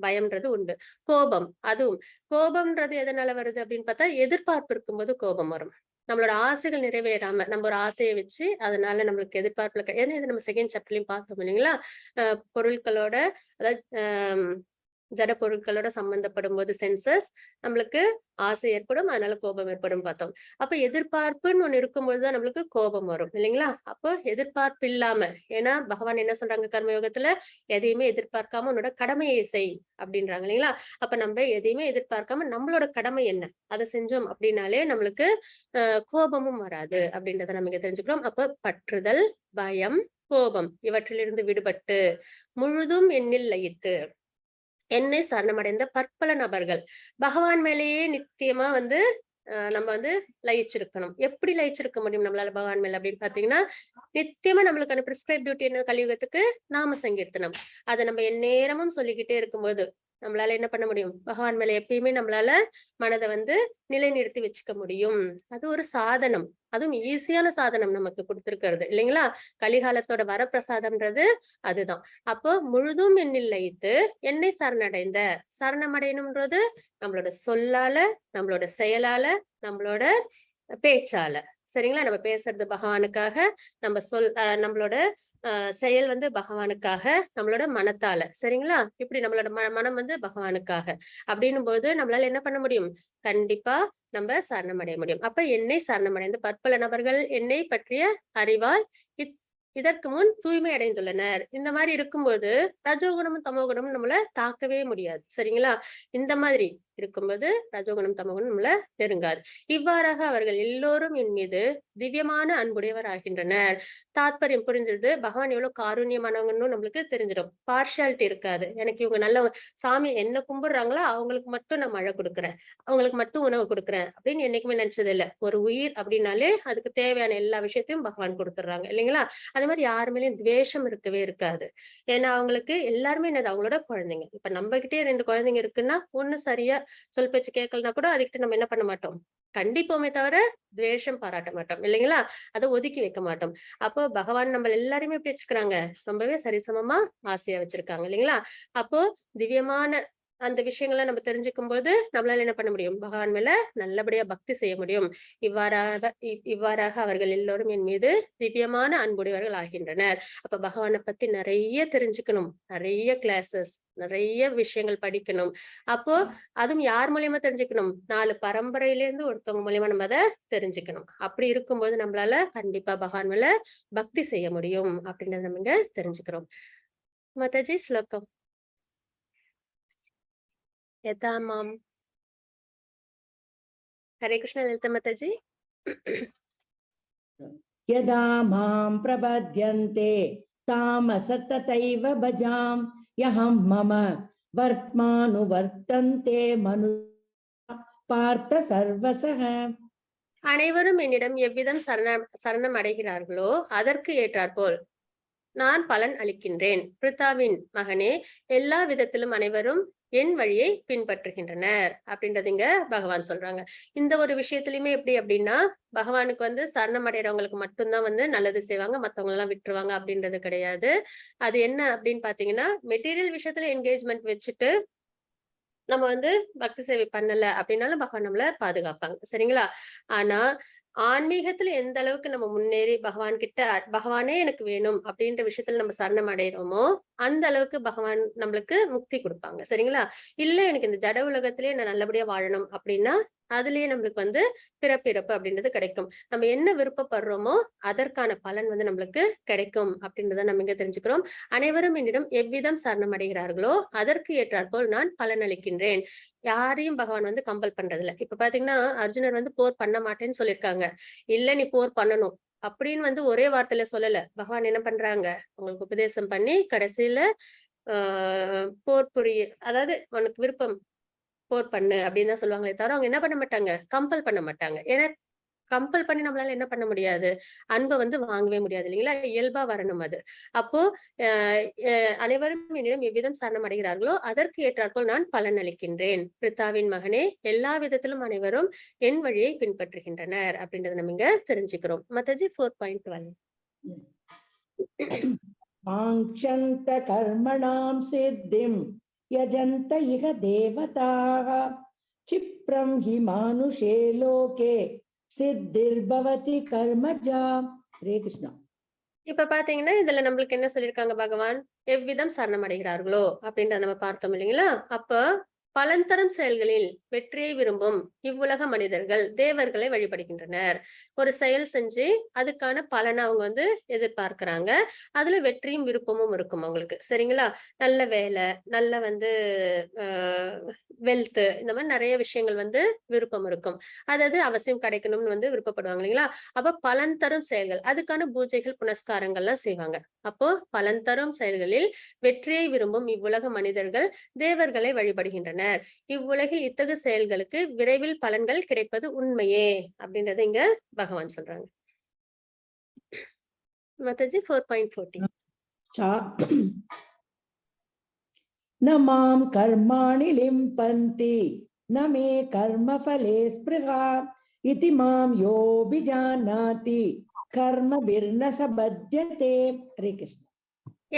பயம்ன்றது உண்டு. கோபம் அதுவும். கோபம்ன்றது எதனால வருது அப்படின்னு பார்த்தா எதிர்பார்ப்பு இருக்கும்போது கோபம் வரும். நம்மளோட ஆசைகள் நிறைவேறாம நம்ம ஒரு ஆசையை வச்சு அதனால நம்மளுக்கு எதிர்பார்ப்புல ஏன்னா இது நம்ம செகண்ட் சாப்டர்லயும் பார்த்தோம் இல்லைங்களா? பொருட்களோட அதாவது ஜட பொருட்களோட சம்பந்தப்படும் போது சென்சஸ் நம்மளுக்கு ஆசை ஏற்படும், அதனால கோபம் ஏற்படும் பார்த்தோம். அப்ப எதிர்பார்ப்புன்னு ஒண்ணு இருக்கும்பொழுதுதான் நம்மளுக்கு கோபம் வரும் இல்லைங்களா? அப்போ எதிர்பார்ப்பு இல்லாம ஏன்னா பகவான் என்ன சொல்றாங்க கர்மயோகத்துல எதையுமே எதிர்பார்க்காம உன்னோட கடமையை செய் அப்படின்றாங்க இல்லைங்களா? அப்ப நம்ம எதையுமே எதிர்பார்க்காம நம்மளோட கடமை என்ன அதை செஞ்சோம் அப்படின்னாலே நம்மளுக்கு கோபமும் வராது அப்படின்றத நம்ம இங்க தெரிஞ்சுக்கிறோம். அப்ப பற்றுதல், பயம், கோபம் இவற்றிலிருந்து விடுபட்டு முழுதும் எண்ணில் லயித்து என்னை சரணமடைந்த பற்பல நபர்கள் பகவான் மேலேயே நித்தியமா வந்து நம்ம வந்து லயிச்சிருக்கணும். எப்படி லயிச்சிருக்க முடியும் நம்மளால பகவான் மேல அப்படின்னு பாத்தீங்கன்னா நித்தியமா நம்மளுக்கான பிரிஸ்கிரைப் டியூட்டி என்ன கலியுகத்துக்கு நாம சங்கீர்த்தனம். அதை நம்ம எந்நேரமும் சொல்லிக்கிட்டே இருக்கும்போது நம்மளால என்ன பண்ண முடியும்? பகவான் மேல எப்பயுமே நம்மளால மனதை வந்து நிலைநிறுத்தி வச்சுக்க முடியும். அது ஒரு சாதனம். அதுவும் ஈஸியான சாதனம் நமக்கு கொடுத்திருக்கிறது இல்லைங்களா? கலிகாலத்தோட வரப்பிரசாதம்ன்றது அதுதான். அப்போ முழுதும் என்னில் லயித்து என்னை சரணமடையணும்ன்றது நம்மளோட சொல்லால, நம்மளோட செயலால, நம்மளோட பேச்சால. சரிங்களா? நம்ம பேசுறது பகவானுக்காக, நம்மளோட செயல் வந்து பகவானுக்காக, நம்மளோட மனத்தால. சரிங்களா? இப்படி நம்மளோட மனம் வந்து பகவானுக்காக. அப்படின்னும் போது நம்மளால என்ன பண்ண முடியும்? கண்டிப்பா நம்ம சரணமடைய முடியும். அப்ப என்னை சரணமடைந்து பற்பல நபர்கள் என்னை பற்றிய அறிவால் இதற்கு முன் தூய்மை அடைந்துள்ளனர். இந்த மாதிரி இருக்கும்போது ரஜோகுணமும் தமோகுணமும் நம்மள தாக்கவே முடியாது. சரிங்களா? இந்த மாதிரி இருக்கும்போது ரஜோகுணம் தமோகுணம் நம்மள நெருங்காது. இவ்வாறாக அவர்கள் எல்லோரும் என் மீது திவ்யமான அன்புடையவர் ஆகின்றனர். தாத்பரியம் புரிஞ்சிருது. பகவான் எவ்வளவு காருண்யமானவங்கன்னு நம்மளுக்கு தெரிஞ்சிடும். பார்ஷியாலிட்டி இருக்காது. எனக்கு இவங்க நல்ல சாமி என்ன கும்பிடுறாங்களோ அவங்களுக்கு மட்டும் நான் மழை கொடுக்குறேன், அவங்களுக்கு மட்டும் உணவு கொடுக்குறேன் அப்படின்னு என்னைக்குமே நினைச்சது இல்லை. ஒரு உயிர் அப்படின்னாலே அதுக்கு தேவையான எல்லா விஷயத்தையும் பகவான் கொடுத்துடுறாங்க இல்லைங்களா? அது மாதிரி யாரு மேலயும் துவேஷம் இருக்கவே இருக்காது. ஏன்னா அவங்களுக்கு எல்லாருமே என்னது அவங்களோட குழந்தைங்க. இப்ப நம்ம கிட்டே 2 குழந்தைங்க இருக்குன்னா ஒண்ணு சரியா சொல் பேச்சு கேட்கலன்னா கூட அதுக்கிட்ட நம்ம என்ன பண்ண மாட்டோம்? கண்டிப்போமே தவிர துவேஷம் பாராட்ட மாட்டோம் இல்லைங்களா? அதை ஒதுக்கி வைக்க மாட்டோம். அப்போ பகவான் நம்ம எல்லாருமே எப்படி வச்சிருக்காங்க? ரொம்பவே சரிசமமா ஆசையா வச்சிருக்காங்க இல்லைங்களா? அப்போ திவ்யமான அந்த விஷயங்களை நம்ம தெரிஞ்சுக்கும் போது நம்மளால என்ன பண்ண முடியும்? பகவான் மேல நல்லபடியா பக்தி செய்ய முடியும். இவ்வாறாக அவர்கள் எல்லோரும் என் மீது திவ்யமான அன்புடையவர்கள் ஆகின்றனர். அப்ப பகவானை பத்தி நிறைய தெரிஞ்சுக்கணும். நிறைய கிளாஸஸ், நிறைய விஷயங்கள் படிக்கணும். அப்போ அதுவும் யார் மூலியமா தெரிஞ்சுக்கணும்? 4 பரம்பரையில இருந்து ஒருத்தவங்க மூலியமா நம்ம அதை தெரிஞ்சுக்கணும். அப்படி இருக்கும்போது நம்மளால கண்டிப்பா பகவான் மேல பக்தி செய்ய முடியும் அப்படின்றத நம்ம இங்க தெரிஞ்சுக்கிறோம். மாதாஜி ஸ்லோகம் यथा माम हरे कृष्ण ललिता माता जी यदा मां प्रपद्यन्ते तामसततैव भजाम यहं मम वर्त्मानुवर्तन्ते मनु பார்த்த சர்வசக. அனைவரும் என்னிடம் எவ்விதம் சரணம் அடைகிறார்களோ அதற்கு ஏற்றாற்போல் நான் பலன் அளிக்கின்றேன். பிரித்தாவின் மகனே, எல்லா விதத்திலும் அனைவரும் என் வழியை பின்பற்றுகின்றனர் அப்படின்றதுங்க பகவான் சொல்றாங்க. இந்த ஒரு விஷயத்திலயுமே எப்படி அப்படின்னா, பகவானுக்கு சரணம் அடைறவங்களுக்கு மட்டும்தான் நல்லது செய்வாங்க, மத்தவங்க எல்லாம் விட்டுருவாங்க அப்படின்றது கிடையாது. அது என்ன அப்படின்னு பாத்தீங்கன்னா, மெட்டீரியல் விஷயத்துல என்கேஜ்மெண்ட் வச்சுட்டு நம்ம பக்தி சேவை பண்ணல அப்படின்னாலும் பகவான் நம்மள பாதுகாப்பாங்க. சரிங்களா? ஆனா ஆன்மீகத்துல எந்த அளவுக்கு நம்ம முன்னேறி பகவான் கிட்ட பகவானே எனக்கு வேணும் அப்படின்ற விஷயத்துல நம்ம சரணம் அடைகிறோமோ அந்த அளவுக்கு பகவான் நம்மளுக்கு முக்தி கொடுப்பாங்க. சரிங்களா? இல்ல எனக்கு இந்த ஜட உலகத்திலேயே நான் நல்லபடியா வாழணும் அப்படின்னா அதுலயே நம்மளுக்கு பிறப்பிறப்பு அப்படின்றது கிடைக்கும். நம்ம என்ன விருப்பப்படுறோமோ அதற்கான பலன் நம்மளுக்கு கிடைக்கும் அப்படின்றத நம்ம இங்க தெரிஞ்சுக்கிறோம். அனைவரும் என்னிடம் எவ்விதம் சரணம் அடைகிறார்களோ அதற்கு ஏற்றாற்போல் நான் பலன் அளிக்கின்றேன். யாரையும் பகவான் கம்பல் பண்றது இல்ல. இப்ப பாத்தீங்கன்னா அர்ஜுனர் போர் பண்ண மாட்டேன்னு சொல்லியிருக்காங்க. இல்ல நீ போர் பண்ணணும் அப்படின்னு ஒரே வார்த்தையில சொல்லல. பகவான் என்ன பண்றாங்க, உங்களுக்கு உபதேசம் பண்ணி கடைசியில போர் புரிய, அதாவது உனக்கு விருப்பம் போர் பண்ணு அப்படின்னு தான் சொல்லுவாங்களே தவிர அவங்க என்ன பண்ண மாட்டாங்க, கம்பல் பண்ண மாட்டாங்க. ஏன்னா கம்பல் பண்ணி நம்மளால என்ன பண்ண முடியாது, அன்பை வாங்கவே முடியாது இல்லைங்களா? இயல்பா வரணும் அது. அப்போ அனைவரும் என்னிடம் எவ்விதம் சரணம் அடைகிறார்களோ அதற்கு ஏற்றாற்போல் நான் பலன் அளிக்கின்றேன். பிரித்தாவின் மகனே, எல்லா விதத்திலும் அனைவரும் என் வழியை பின்பற்றுகின்றனர் அப்படின்றத நம்ம இங்க தெரிஞ்சுக்கிறோம். மத்தஜி 4.12 ஆங்க்ஷந்த கர்மணாம் சித்திம் யஜந்த இஹ தேவதாः क्षिप्रं हि मानुषे लोके சித்திர்பவதி கர்மஜா. ஹரே கிருஷ்ணா. இப்ப பாத்தீங்கன்னா இதுல நம்மளுக்கு என்ன சொல்லியிருக்காங்க பகவான், எவ்விதம் சரணம் அடைகிறார்களோ அப்படின்றத நம்ம பார்த்தோம் இல்லைங்களா? அப்ப பலன் தரும் செயல்களில் வெற்றியை விரும்பும் இவ்வுலக மனிதர்கள் தேவர்களை வழிபடுகின்றனர். ஒரு செயல் செஞ்சு அதுக்கான பலனை அவங்க எதிர்பார்க்கிறாங்க. அதுல வெற்றியும் விருப்பமும் இருக்கும் அவங்களுக்கு. சரிங்களா? நல்ல வேலை, நல்ல வெல்த், இந்த மாதிரி நிறைய விஷயங்கள் விருப்பம் இருக்கும். அதாவது அவசியம் கிடைக்கணும்னு விருப்பப்படுவாங்க இல்லைங்களா? அப்ப பலன் தரும் செயல்கள், அதுக்கான பூஜைகள் புனஸ்காரங்கள்லாம் செய்வாங்க. அப்போ பலன் தரும் செயல்களில் வெற்றியை விரும்பும் இவ்வுலக மனிதர்கள் தேவர்களை வழிபடுகின்றனர். இவ்வுலகில் இத்தகு செயல்களுக்கு விரைவில் பலன்கள் கிடைப்பது உண்மையே அப்படின்றத இங்க பகவான் சொல்றாங்க. மத்தஜி 4.14 நமாம் கர்மாணி லிம்பந்தி நமே கர்மஃபலே ஸ்பிருஹா இதி மாம் யோபிஜானாதி கர்மபிர்ன சபத்யதே. ஹரே கிருஷ்ணா.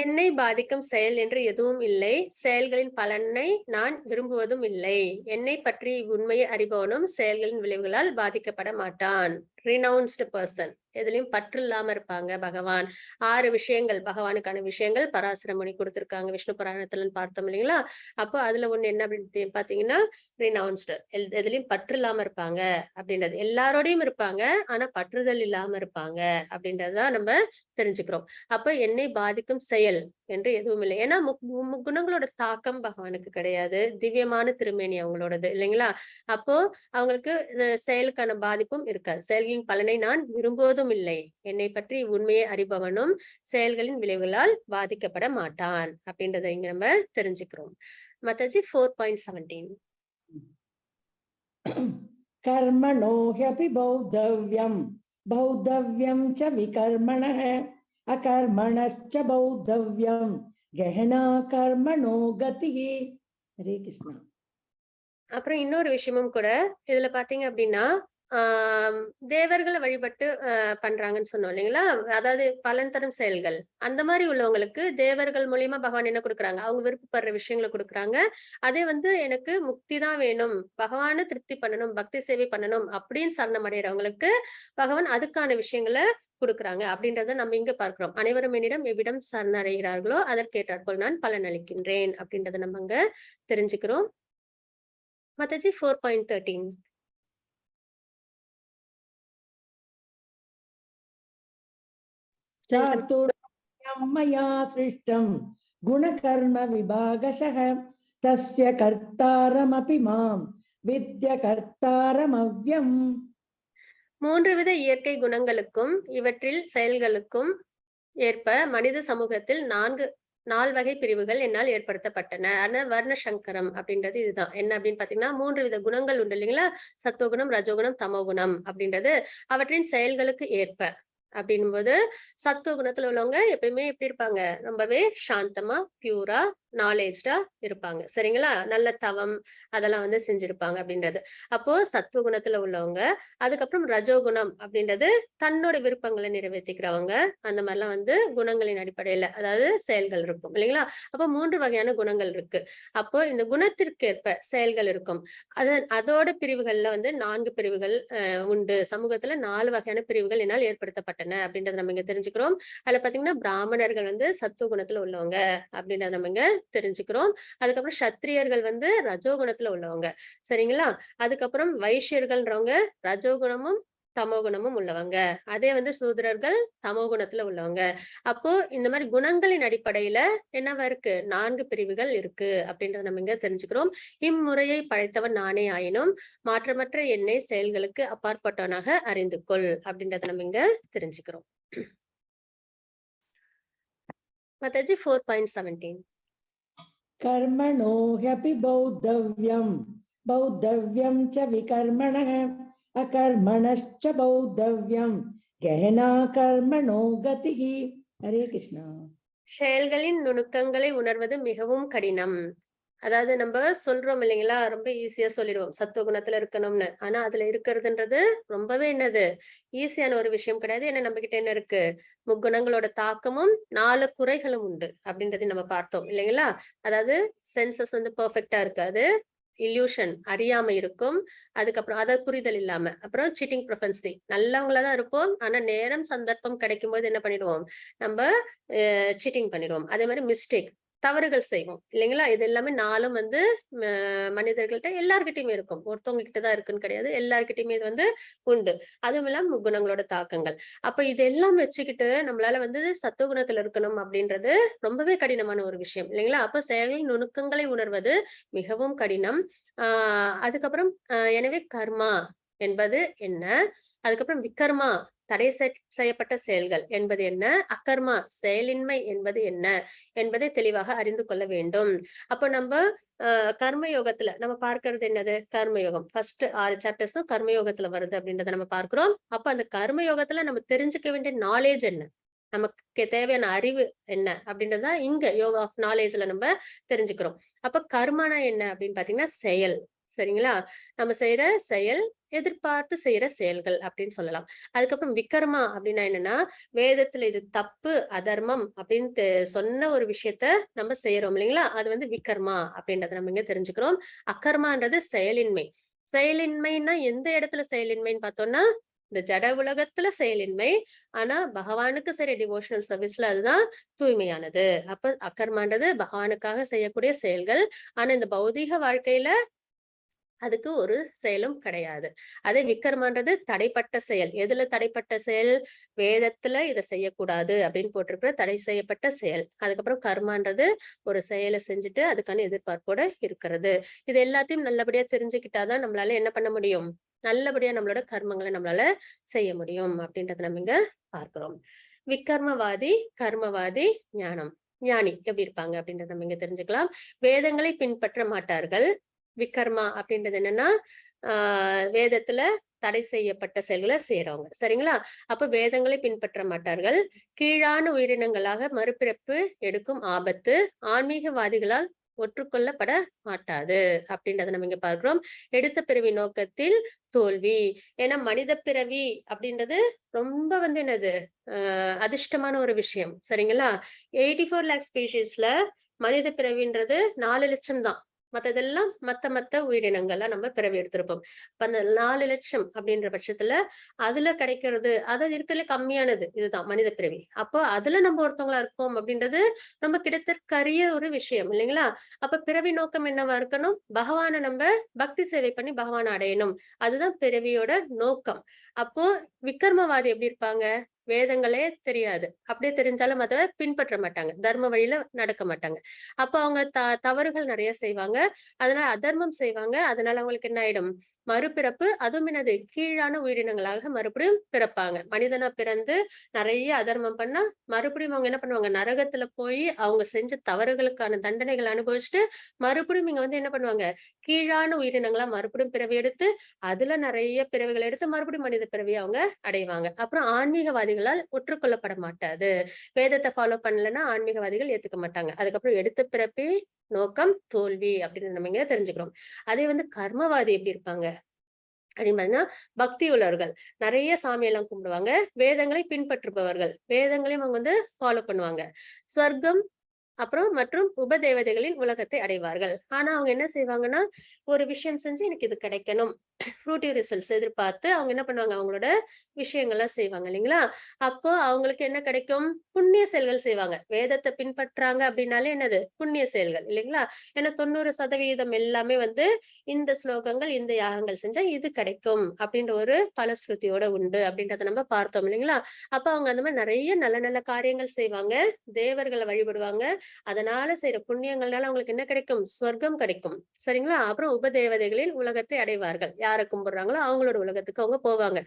என்னை பாதிக்கும் செயல் என்று எதுவும் இல்லை, செயல்களின் பலனை நான் விரும்புவதும் இல்லை. என்னை பற்றி உண்மையை அறிபவனும் செயல்களின் விளைவுகளால் பாதிக்கப்பட மாட்டான். ரினவுன்ஸ்டு பர்சன், எதுலயும் பற்று இல்லாம இருப்பாங்க. பகவான் 6 விஷயங்கள், பகவானுக்கான விஷயங்கள் பராசர முனி கொடுத்திருக்காங்க விஷ்ணு புராணத்துல பார்த்தோம் இல்லைங்களா? அப்போ அதுல ஒண்ணு என்ன அப்படின்னு பாத்தீங்கன்னா ரினவுன்ஸ்டு, எதுலயும் பற்று இல்லாம இருப்பாங்க அப்படின்றது. எல்லாரோடையும் இருப்பாங்க ஆனா பற்றுதல் இல்லாம இருப்பாங்க அப்படின்றதுதான் நம்ம தெரிஞ்சுக்கிறோம். அப்ப என்னை பாதிக்கும் செயல் என்று எதுவும் இல்லை. ஏன்னா குணங்களோட தாக்கம் பகவானுக்கு கிடையாது. திவ்யமான திருமேனி அவங்களோடது இல்லைங்களா? அப்போ அவங்களுக்கு செயலுக்கான பாதிப்பும் இருக்காது. செயல்களின் பலனை நான் விரும்புவதும் இல்லை. என்னை பற்றி உண்மையை அறிபவனும் செயல்களின் விளைவுகளால் பாதிக்கப்பட மாட்டான் அப்படின்றத இங்க நம்ம தெரிஞ்சுக்கிறோம். மத்தஜி 4.17 கர்மணோ ஹ்யபி பௌத்தவ்யம் பௌத்தவ்யம் ச விகர்மணः அகர்மணச்ச பௌத்தவ்யம் கஹனா கர்மணோ கதிஹி. ஹரே கிருஷ்ணா. அப்புறம் இன்னொரு விஷயமும் கூட இதுல பாத்தீங்க அப்படின்னா தேவர்களை வழிபட்டு பண்றாங்கன்னு சொன்னோம் இல்லைங்களா? அதாவது பலன் தரும் செயல்கள், அந்த மாதிரி உள்ளவங்களுக்கு தேவர்கள் மூலியமா பகவான் என்ன கொடுக்குறாங்க, அவங்க விருப்பப்படுற விஷயங்களை கொடுக்குறாங்க. அதே எனக்கு முக்தி தான் வேணும், பகவானை திருப்தி பண்ணணும், பக்தி சேவை பண்ணணும் அப்படின்னு சரணம் அடைகிறவங்களுக்கு பகவான் அதுக்கான விஷயங்களை கொடுக்குறாங்க அப்படின்றத நம்ம இங்க பார்க்கிறோம். அனைவரும் என்னிடம் எவ்விடம் சரணடைகிறார்களோ அதற்கேற்றாற்போல் நான் பலன் அளிக்கின்றேன் அப்படின்றத நம்ம அங்க தெரிஞ்சுக்கிறோம். மத்தஜி 4.13 சாதுர்யம் மயா சிருஷ்டம் குணகர்ம விபாகசஹ தஸ்ய கர்த்தாரமபி மாம் வித்ய கர்த்தாரமவ்யம். 3 வித இயற்கை குணங்களுக்கும் இவற்றில் செயல்களுக்கும் ஏற்ப மனித சமூகத்தில் 4 வகை பிரிவுகள் என்னால் ஏற்படுத்தப்பட்டன. ஆனா வர்ண சங்கரம் அப்படின்றது இதுதான். என்ன அப்படின்னு பாத்தீங்கன்னா 3 வித குணங்கள் உண்டு இல்லைங்களா? சத்துவகுணம், ரஜோகுணம், தமோகுணம் அப்படின்றது அவற்றின் செயல்களுக்கு ஏற்ப அப்படின்னும்போது சத்துவ குணத்துல உள்ளவங்க எப்பயுமே எப்படி இருப்பாங்க? ரொம்பவே சாந்தமா, பியூரா, நாலேஜ்டா இருப்பாங்க. சரிங்களா? நல்ல தவம் அதெல்லாம் வந்து செஞ்சிருப்பாங்க அப்படின்றது. அப்போ சத்துவ குணத்துல உள்ளவங்க, அதுக்கப்புறம் ரஜோகுணம் அப்படின்றது தன்னோட விருப்பங்களை நிறைவேத்திக்கிறவங்க. அந்த மாதிரிலாம் வந்து குணங்களின் அடிப்படையில அதாவது செயல்கள் இருக்கும் இல்லைங்களா? அப்போ 3 வகையான குணங்கள் இருக்கு. அப்போ இந்த குணத்திற்கேற்ப செயல்கள் இருக்கும். அதோட பிரிவுகள்ல வந்து 4 பிரிவுகள் உண்டு. சமூகத்துல 4 வகையான பிரிவுகள் என்னால் ஏற்படுத்தப்பட்டன அப்படின்றத நம்ம இங்க தெரிஞ்சுக்கிறோம். அதுல பாத்தீங்கன்னா பிராமணர்கள் வந்து சத்துவ குணத்துல உள்ளவங்க அப்படின்றத நம்ம இங்க தெரிஞ்சுக்கிறோம். அதுக்கப்புறம் சத்திரியர்கள் வந்து ரஜோகுணத்துல உள்ளவங்க. சரிங்களா? அதுக்கப்புறம் வைஷ்யர்கள்ன்றவங்க ரஜோகுணமும் தமோகுணமும் உள்ளவங்க. அதே வந்து சூத்திரர்கள் தமோகுணத்துல உள்ளவங்க. அப்போ இந்த மாதிரி குணங்களின் அடிப்படையில என்னவா இருக்கு? 4 பிரிவுகள் இருக்கு அப்படின்றத நம்ம இங்க தெரிஞ்சுக்கிறோம். இம்முறையை படைத்தவன் நானே ஆயினும் மாற்றமற்ற என்னை செயல்களுக்கு அப்பாற்பட்டவனாக அறிந்து கொள் அப்படின்றத நம்ம இங்க தெரிஞ்சுக்கிறோம். மாதாஜி 4.17 कर्मणो ह्यपि बौद्धव्यं च विकर्मणः अकर्मणश्च बौद्धव्यं गहना कर्मणो गतिः. हरे कृष्णा. செயல்களின் நுணுக்கங்களை உணர்வது மிகவும் கடினம். அதாவது நம்ம சொல்றோம் இல்லைங்களா? ரொம்ப ஈஸியா சொல்லிடுவோம். சத்துவ குணத்துல இருக்கணும்னு. ஆனா அதுல இருக்கிறதுன்றது ரொம்பவே என்னது? ஈஸியான ஒரு விஷயம் கிடையாது. ஏன்னா நம்ம கிட்ட என்ன இருக்கு? முக்குணங்களோட தாக்கமும் 4 குறைகளும் உண்டு. அப்படின்றதையும் நம்ம பார்த்தோம் இல்லைங்களா? அதாவது சென்சஸ் வந்து பெர்ஃபெக்ட்டா இருக்காது. இல்யூஷன் அறியாமை இருக்கும். அதுக்கப்புறம் அத புரிதல் இல்லாம. அப்புறம் சீட்டிங் ப்ரொபென்சி நல்லவங்களா தான் இருப்போம். ஆனா நேரம், சந்தர்ப்பம் கிடைக்கும்போது என்ன பண்ணிடுவோம்? நம்ப சீட்டிங் பண்ணிடுவோம். அதே மாதிரி மிஸ்டேக் தவறுகள் செய்வோம் இல்லைங்களா? இது எல்லாமே 4ம் வந்து மனிதர்கள்ட்ட எல்லார்கிட்டயுமே இருக்கும். ஒருத்தவங்க கிட்ட தான் இருக்குன்னு கிடையாது. எல்லார்கிட்டயுமே இது வந்து உண்டு. அதுவும் இல்லாம முக்குணங்களோட தாக்கங்கள். அப்ப இது எல்லாம் வச்சுக்கிட்டு நம்மளால வந்து சத்துவகுணத்துல இருக்கணும் அப்படின்றது ரொம்பவே கடினமான ஒரு விஷயம் இல்லைங்களா? அப்ப செயலின் நுணுக்கங்களை உணர்வது மிகவும் கடினம். அதுக்கப்புறம் எனவே கர்மா என்பது என்ன? அதுக்கப்புறம் விகர்மா தடை செய்யப்பட்ட செயல்கள் என்பது என்ன? அகர்மா செயலின்மை என்பது என்ன? என்பதை தெளிவாக அறிந்து கொள்ள வேண்டும். அப்போ நம்ம கர்ம யோகத்துல நம்ம பார்க்கிறது என்னது? கர்மயோகம். ஃபர்ஸ்ட் 6 சாப்டர்ஸும் கர்மயோகத்துல வருது அப்படின்றத நம்ம பார்க்கிறோம். அப்ப அந்த கர்மயோகத்துல நம்ம தெரிஞ்சுக்க வேண்டிய நாலேஜ் என்ன? நமக்கு தேவையான அறிவு என்ன? அப்படின்றத இங்க யோகா ஆஃப் நாலேஜ்ல நம்ம தெரிஞ்சுக்கிறோம். அப்ப கர்மனா என்ன அப்படின்னு பாத்தீங்கன்னா செயல். சரிங்களா? நம்ம செய்யற செயல் எதிர்பார்த்து செய்யற செயல்கள் அப்படின்னு சொல்லலாம். அதுக்கப்புறம் விகர்மா அப்படின்னா என்னன்னா வேதத்துல இது தப்பு அதர்மம் அப்படின்னு சொன்ன ஒரு விஷயத்த நம்ம செய்யறோம் இல்லைங்களா? அது வந்து விகர்மா அப்படின்றத நம்ம இங்க தெரிஞ்சுக்கிறோம். அகர்மான்றது செயலின்மை. செயலின்மைன்னா எந்த இடத்துல செயலின்மைன்னு பார்த்தோம்னா இந்த ஜட உலகத்துல செயலின்மை. ஆனா பகவானுக்கு செய்யற டிவோஷனல் சர்வீஸ்ல அதுதான் தூய்மையானது. அப்ப அகர்மான்றது பகவானுக்காக செய்யக்கூடிய செயல்கள். ஆனா இந்த பௌதீக வாழ்க்கையில அதுக்கு ஒரு செயலும் கிடையாது. அதே விக்கர்மன்றது தடைப்பட்ட செயல். எதுல தடைப்பட்ட செயல்? வேதத்துல இத செய்யக்கூடாது அப்படின்னு போட்டிருக்கிற தடை செய்யப்பட்ட செயல். அதுக்கப்புறம் கர்மான்றது ஒரு செயலை செஞ்சுட்டு அதுக்கான எதிர்பார்ப்போட இருக்கிறது. இது எல்லாத்தையும் நல்லபடியா தெரிஞ்சுக்கிட்டாதான் நம்மளால என்ன பண்ண முடியும்? நல்லபடியா நம்மளோட கர்மங்களை நம்மளால செய்ய முடியும் அப்படின்றத நம்ம இங்க பார்க்கிறோம். விக்கர்மவாதி, கர்மவாதி, ஞானி எப்படி இருப்பாங்க அப்படின்றத நம்ம இங்க தெரிஞ்சுக்கலாம். வேதங்களை பின்பற்ற மாட்டார்கள். விகர்மா அப்படின்றது என்னன்னா வேதத்துல தடை செய்யப்பட்ட செயல்களை செய்யறவங்க. சரிங்களா? அப்ப வேதங்களை பின்பற்ற மாட்டார்கள். கீழான உயிரினங்களாக மறுபிறப்பு எடுக்கும் ஆபத்து ஆன்மீகவாதிகளால் ஒற்றுக்கொள்ளப்பட மாட்டாது அப்படின்றத நம்ம இங்க பார்க்கிறோம். எடுத்த பிறவி நோக்கத்தில் தோல்வி. ஏன்னா மனித பிறவி அப்படின்றது ரொம்ப வந்து என்னது அதிர்ஷ்டமான ஒரு விஷயம். சரிங்களா? 84 லேக் ஸ்பீஷீஸ்ல மனித பிறவின்றது 4 லட்சம் தான். மத்ததெல்லாம் மத்த உயிரினங்கள்லாம் நம்ம பிறவி எடுத்திருப்போம். அப்ப அந்த 4 லட்சம் அப்படின்ற பட்சத்துல அதுல கிடைக்கிறது அது இருக்கல கம்மியானது இதுதான் மனித பிறவி. அப்போ அதுல நம்ம ஒருத்தவங்களா இருக்கோம் அப்படின்றது ரொம்ப கிடைத்தற்கரிய ஒரு விஷயம் இல்லைங்களா? அப்ப பிறவி நோக்கம் என்னவா இருக்கணும்? பகவானை நம்ம பக்தி சேவை பண்ணி பகவானை அடையணும். அதுதான் பிறவியோட நோக்கம். அப்போ விக்ரமவாதி எப்படி இருப்பாங்க? வேதங்களே தெரியாது. அப்படியே தெரிஞ்சாலும் அத பின்பற்ற மாட்டாங்க. தர்ம வழியில நடக்க மாட்டாங்க. அப்ப அவங்க தவறுகள் நிறைய செய்வாங்க. அதனால அதர்மம் செய்வாங்க. அதனால அவங்களுக்கு என்ன ஆயிடும்? மறுபிறப்பு, அதுவும் என்னது கீழான உயிரினங்களாக மறுபடியும் பிறப்பாங்க. மனிதனா பிறந்து நிறைய அதர்மம் பண்ணா மறுபடியும் அவங்க என்ன பண்ணுவாங்க, நரகத்துல போய் அவங்க செஞ்ச தவறுகளுக்கான தண்டனைகள் அனுபவிச்சுட்டு மறுபடியும் இங்க வந்து என்ன பண்ணுவாங்க, கீழான உயிரினங்களா மறுபடியும் பிறவி எடுத்து அதுல நிறைய பிறவிகள் எடுத்து மறுபடியும் மனித பிறவியை அவங்க அடைவாங்க. அப்புறம் ஆன்மீகவாதிகளால் ஒற்றுக்கொள்ளப்பட மாட்டாது. வேதத்தை ஃபாலோ பண்ணலன்னா ஆன்மீகவாதிகள் ஏத்துக்க மாட்டாங்க. அதுக்கப்புறம் எடுத்த பிறப்பே நோக்கம் தோல்வி அப்படின்னு நம்ம இங்க தெரிஞ்சுக்கிறோம். அதே வந்து கர்மவாதி எப்படி இருப்பாங்க அப்படின்னு பாத்தீங்கன்னா, பக்தி உள்ளவர்கள். நிறைய சாமியெல்லாம் கும்பிடுவாங்க. வேதங்களை பின்பற்றுபவர்கள். வேதங்களையும் அவங்க வந்து ஃபாலோ பண்ணுவாங்க. சொர்க்கம் அப்புறம் மற்றும் உபதேவதைகளின் உலகத்தை அடைவார்கள். ஆனா அவங்க என்ன செய்வாங்கன்னா, ஒரு விஷயம் செஞ்சு எனக்கு இது கிடைக்கணும். ஃப்ரூட்டி ரிசல்ட்ஸ் எதிர்பார்த்து அவங்க என்ன பண்ணுவாங்க, அவங்களோட விஷயங்கள்லாம் செய்வாங்க இல்லைங்களா? அப்போ அவங்களுக்கு என்ன கிடைக்கும்? புண்ணிய செயல்கள் செய்வாங்க. வேதத்தை பின்பற்றாங்க அப்படின்னாலே என்னது? புண்ணிய செயல்கள் இல்லைங்களா? ஏன்னா 90% எல்லாமே வந்து இந்த ஸ்லோகங்கள், இந்த யாகங்கள் செஞ்சா இது கிடைக்கும் அப்படின்ற ஒரு பலஸ்ருதியோட உண்டு அப்படின்றத நம்ம பார்த்தோம் இல்லைங்களா? அப்ப அவங்க அந்த மாதிரி நிறைய நல்ல நல்ல காரியங்கள் செய்வாங்க. தேவர்களை வழிபடுவாங்க. அதனால செய்யற புண்ணியங்கள்னால அவங்களுக்கு என்ன கிடைக்கும்? சொர்க்கம் கிடைக்கும். சரிங்களா? அப்புறம் உபதேவதைகளின் உலகத்தை அடைவார்கள். யார கும்பிடுறாங்களோ அவங்களோட உலகத்துக்கு அவங்க போவாங்க.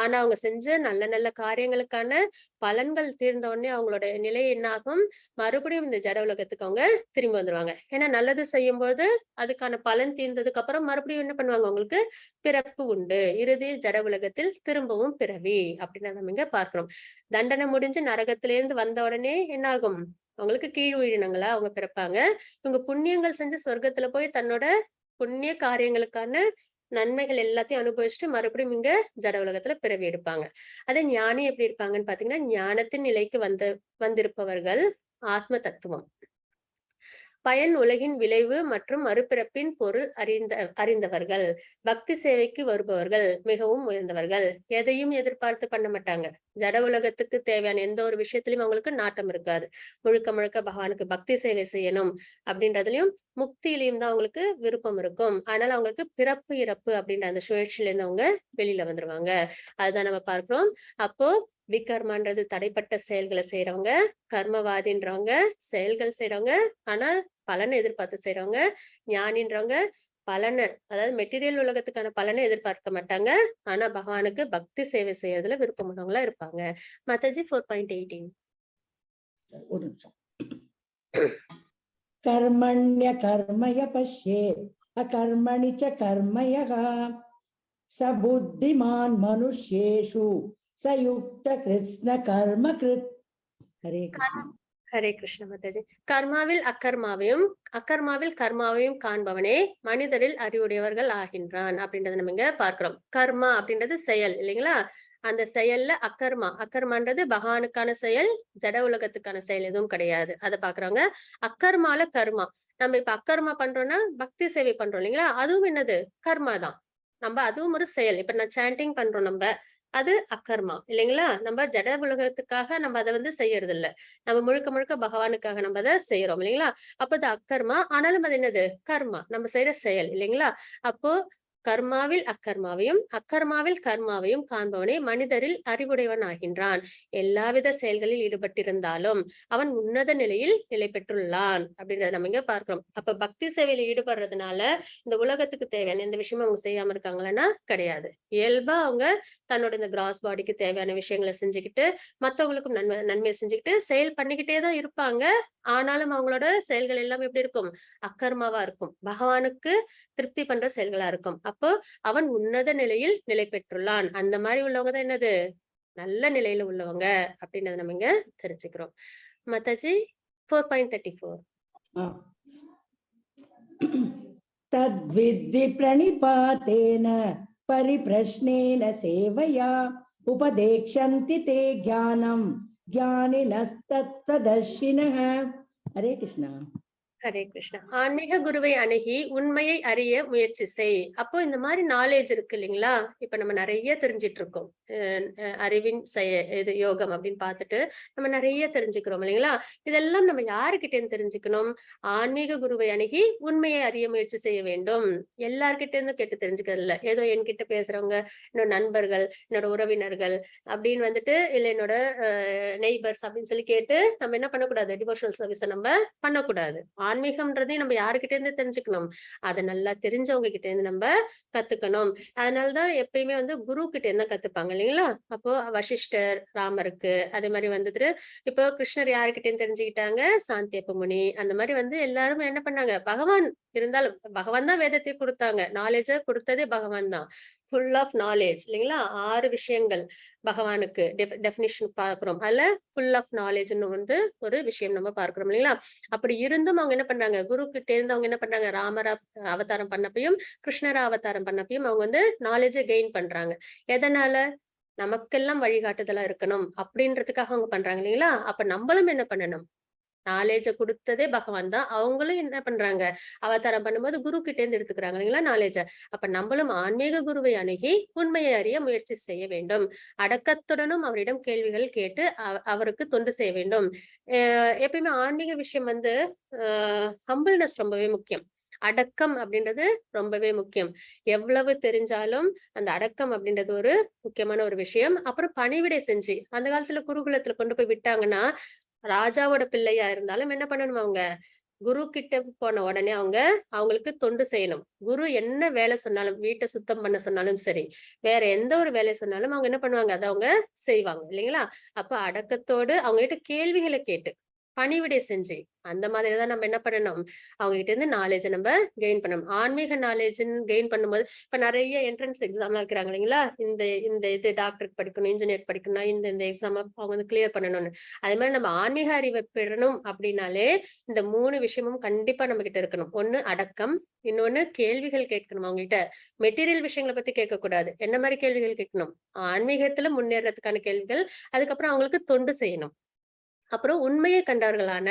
ஆனா அவங்க செஞ்ச நல்ல நல்ல காரியங்களுக்கான பலன்கள் தீர்ந்த உடனே அவங்களோட நிலை என்ன ஆகும்? மறுபடியும் இந்த ஜட உலகத்துக்கு அவங்க திரும்பி வந்துருவாங்க. ஏன்னா நல்லது செய்யும்போது அதுக்கான பலன் தீர்ந்ததுக்கு அப்புறம் மறுபடியும் என்ன பண்ணுவாங்க? அவங்களுக்கு பிறப்பு உண்டு. இறுதியில் ஜட உலகத்தில் திரும்பவும் பிறவி அப்படின்னு நம்ம இங்க பார்க்கிறோம். தண்டனை முடிஞ்சு நரகத்திலிருந்து வந்த உடனே என்ன ஆகும்? அவங்களுக்கு கீழ் உயிரினங்களா அவங்க பிறப்பாங்க. இவங்க புண்ணியங்கள் செஞ்சு சொர்க்கத்துல போய் தன்னோட புண்ணிய காரியங்களுக்கான நன்மைகள் எல்லாத்தையும் அனுபவிச்சுட்டு மறுபடியும் இங்க ஜட உலகத்துல பிறவி எடுப்பாங்க. அதே ஞானி எப்படி இருப்பாங்கன்னு பாத்தீங்கன்னா, ஞானத்தின் நிலைக்கு வந்திருப்பவர்கள் ஆத்ம தத்துவம். பயன் உலகின் விளைவு மற்றும் மறுபிறப்பின் பொருள் அறிந்தவர்கள். பக்தி சேவைக்கு வருபவர்கள் மிகவும் உயர்ந்தவர்கள். எதையும் எதிர்பார்த்து பண்ண மாட்டாங்க. ஜட உலகத்துக்கு தேவையான எந்த ஒரு விஷயத்திலயும் அவங்களுக்கு நாட்டம் இருக்காது. முழுக்க முழுக்க பகவானுக்கு பக்தி சேவை செய்யணும் அப்படின்றதுலயும் முக்தியிலையும் தான் அவங்களுக்கு விருப்பம் இருக்கும். அதனால அவங்களுக்கு பிறப்பு இறப்பு அப்படின்ற அந்த சுழற்சியில இருந்து அவங்க வெளியில வந்துருவாங்க. அதுதான் நம்ம பார்க்கிறோம். அப்போ விகர்மான்றது தடைப்பட்ட செயல்களை செய்யறவங்க, கர்மவாதின்றவங்க செயல்கள் செய்யறவங்க, ஆனா பலனை எதிர்பார்த்து செய்யறவங்க. ஞானின்றவங்க பலனை, அதாவது மெட்டீரியல் உலகத்துக்கான பலனை எதிர்பார்க்க மாட்டாங்க. ஆனா பகவானுக்கு பக்தி சேவை செய்யறதுல விருப்பமுள்ளவங்களா இருப்பாங்க. மாதாஜி 4.18. ஒரு நிமிஷம். கர்மண்ய கர்மய பஷ்யேத் அகர்மணி ச கர்மயः ச புத்திமான் மனுஷ்யேஷு சயுக்த கிருஷ்ண கர்ம கிருத். ஹரே கிருஷ்ணா. ஹரே கிருஷ்ண மாதாஜி. கர்மாவில் அக்கர்மாவில் கர்மாவையும் காண்பவனே மனிதரில் அறிவுடையவர்கள் ஆகின்றான் அப்படின்றத நம்ம இங்க பார்க்கிறோம். கர்மா அப்படின்றது செயல் இல்லைங்களா? அந்த செயல்ல அக்கர்மான்றது பகவானுக்கான செயல், ஜட உலகத்துக்கான செயல் எதுவும் கிடையாது. அதை பாக்குறாங்க. அக்கர்மால கர்மா. நம்ம இப்ப அக்கர்மா பண்றோம்னா பக்தி சேவை பண்றோம் இல்லைங்களா? அதுவும் என்னது? கர்மா தான். நம்ம அதுவும் ஒரு செயல். இப்ப நான் சாண்டிங் பண்றோம் நம்ம, அது அக்கர்மா இல்லைங்களா? நம்ம ஜட உலகத்துக்காக நம்ம அதை வந்து செய்யறது இல்ல. நம்ம முழுக்க முழுக்க பகவானுக்காக நம்ம அதை செய்யறோம் இல்லைங்களா? அப்ப அது அக்கர்மா. ஆனாலும் அது என்னது? கர்மா. நம்ம செய்யற செயல் இல்லைங்களா? அப்போ கர்மாவில் அக்கர்மாவில் கர்மாவையும் காண்பவனே மனிதரில் அறிவுடையவன் ஆகின்றான். எல்லாவித செயல்களில் ஈடுபட்டிருந்தாலும் அவன் உன்னத நிலையில் நிலை பெற்றுள்ளான் அப்படின்றத நம்ம இங்க பார்க்கிறோம். அப்ப பக்தி சேவையில ஈடுபடுறதுனால இந்த உலகத்துக்கு தேவையான எந்த விஷயமும் அவங்க செய்யாம இருக்காங்களன்னா கிடையாது. இயல்பா அவங்க தன்னோட இந்த கிராஸ் பாடிக்கு தேவையான விஷயங்களை செஞ்சுக்கிட்டு மத்தவங்களுக்கும் நன்மையை செஞ்சுக்கிட்டு செயல் பண்ணிக்கிட்டே தான் இருப்பாங்க. ஆனாலும் அவங்களோட செயல்கள் எல்லாம் எப்படி இருக்கும்? அக்கர்மாவா இருக்கும். பகவானுக்கு திருப்தி பண்ற செயல்களா இருக்கும். அப்போ அவன் உன்னத நிலையில் நிலை பெற்றுள்ளான். அந்த மாதிரி உள்ளவங்க தான் என்னது? நல்ல நிலையில உள்ளவங்க அப்படின்றத நம்ம இங்க தெரிஞ்சுக்கிறோம். மாதாஜி 4.34. தத்வித்தி பிரணிபாதேன பரிப்ரஷ்னேன சேவையா உபதேக்ஷந்தி தே ஞானம் ஞானினஸ்தத்வதர்ஷினஹ. ஹரே கிருஷ்ணா. ஹரே கிருஷ்ணா. ஆன்மீக குருவை அணுகி உண்மையை அறிய முயற்சி செய். அப்போ இந்த மாதிரி நாலேஜ் இருக்கு இல்லைங்களா? இப்ப நம்ம நிறைய தெரிஞ்சிட்டு இருக்கோம். அறிவின் இது யோகம் அப்படின்னு பார்த்துட்டு நம்ம நிறைய தெரிஞ்சுக்கிறோம் இல்லைங்களா? இதெல்லாம் நம்ம யாருகிட்ட இருந்து தெரிஞ்சுக்கணும்? ஆன்மீக குருவை அணுகி உண்மையை அறிய முயற்சி செய்ய வேண்டும். எல்லார்கிட்ட இருந்து கேட்டு தெரிஞ்சுக்கிறது இல்ல. ஏதோ என்கிட்ட பேசுறவங்க, என்னோட நண்பர்கள், என்னோட உறவினர்கள் அப்படின்னு வந்துட்டு, இல்ல என்னோட நெய்பர்ஸ் அப்படின்னு சொல்லி கேட்டு நம்ம என்ன பண்ணக்கூடாது? டிவோஷனல் சர்வீஸை நம்ம பண்ணக்கூடாது. ஆன்மீகம்ன்றதையும் நம்ம யாருகிட்ட இருந்து தெரிஞ்சுக்கணும், அதை நல்லா தெரிஞ்சவங்க கிட்ட இருந்து நம்ம கத்துக்கணும். அதனாலதான் எப்பயுமே வந்து குரு கிட்ட இருந்தா கத்துப்பாங்க இல்லைங்களா? அப்போ வசிஷ்டர் ராமருக்கு, அதே மாதிரி வந்துட்டு இப்போ கிருஷ்ணர் யாருகிட்ட இருந்து தெரிஞ்சுக்கிட்டாங்க, சாந்தியப்ப முனி. அந்த மாதிரி வந்து எல்லாரும் என்ன பண்ணாங்க, பகவான் இருந்தாலும் பகவான் தான் வேதத்தை கொடுத்தாங்க, நாலேஜ கொடுத்ததே பகவான் தான். ஃபுல் ஆஃப் நாலேஜ் இல்லைங்களா? 6 விஷயங்கள் பகவானுக்கு டெஃபினிஷன் பார்க்கிறோம். அதுல ஃபுல் ஆஃப் நாலேஜ்னு வந்து ஒரு விஷயம் நம்ம பார்க்கிறோம் இல்லைங்களா? அப்படி இருந்தும் அவங்க என்ன பண்றாங்க, குரு கிட்ட இருந்து அவங்க என்ன பண்றாங்க, ராமரா அவதாரம் பண்ணப்பையும் கிருஷ்ணரா அவதாரம் பண்ணப்பையும் அவங்க வந்து நாலேஜை கெயின் பண்றாங்க. எதனால? நமக்கெல்லாம் வழிகாட்டுதலா இருக்கணும் அப்படின்றதுக்காக அவங்க பண்றாங்க இல்லைங்களா? அப்ப நம்மளும் என்ன பண்ணணும், நாலேஜ குடுத்ததே பகவான் தான். அவங்களும் என்ன பண்றாங்க, அவதாரம் பண்ணும்போது குரு கிட்ட இருந்து எடுத்துக்கிறாங்க இல்லைங்களா நாலேஜ. அப்ப நம்மளும் ஆன்மீக குருவை அணுகி உண்மையை அறிய முயற்சி செய்ய வேண்டும். அடக்கத்துடனும் அவரிடம் கேள்விகள் கேட்டு அவருக்கு தொண்டு செய்ய வேண்டும். எப்பயுமே ஆன்மீக விஷயம் வந்து ஹம்பிள்னஸ் ரொம்பவே முக்கியம். அடக்கம் அப்படின்றது ரொம்பவே முக்கியம். எவ்வளவு தெரிஞ்சாலும் அந்த அடக்கம் அப்படின்றது ஒரு முக்கியமான ஒரு விஷயம். அப்புறம் பணிவிடை செஞ்சு அந்த காலத்துல குருகுலத்துல கொண்டு போய் விட்டாங்கன்னா, ராஜாவோட பிள்ளையா இருந்தாலும் என்ன பண்ணணும் அவங்க, குரு கிட்ட போன உடனே அவங்களுக்கு தொண்டு செய்யணும். குரு என்ன வேலை சொன்னாலும், வீட்டை சுத்தம் பண்ண சொன்னாலும் சரி, வேற எந்த ஒரு வேலையை சொன்னாலும் அவங்க என்ன பண்ணுவாங்க, அதை அவங்க செய்வாங்க இல்லைங்களா? அப்ப அடக்கத்தோடு அவங்க கிட்ட கேள்விகளை கேட்டு பணிவிடை செஞ்சு அந்த மாதிரிதான் நம்ம என்ன பண்ணணும், அவங்க கிட்ட இருந்து நாலேஜை நம்ம கெயின் பண்ணணும். ஆன்மீக நாலேஜ் கெயின் பண்ணும்போது இப்ப நிறைய என்ட்ரன்ஸ் எக்ஸாம் வைக்கிறாங்க இல்லைங்களா? இந்த இந்த இது டாக்டருக்கு படிக்கணும், இன்ஜினியர் படிக்கணும், இந்த எக்ஸாம் அவங்க வந்து கிளியர் பண்ணணும்னு. அதே மாதிரி நம்ம ஆன்மீக அறிவை பெறணும் அப்படின்னாலே இந்த 3 விஷயமும் கண்டிப்பா நம்ம கிட்ட இருக்கணும். ஒண்ணு அடக்கம், இன்னொன்னு கேள்விகள் கேட்கணும் அவங்க கிட்ட. மெட்டீரியல் விஷயங்களை பத்தி கேட்க கூடாது. என்ன மாதிரி கேள்விகள் கேட்கணும், ஆன்மீகத்துல முன்னேறதுக்கான கேள்விகள். அதுக்கப்புறம் அவங்களுக்கு தொண்டு செய்யணும். அப்புறம் உண்மையை கண்டவர்களான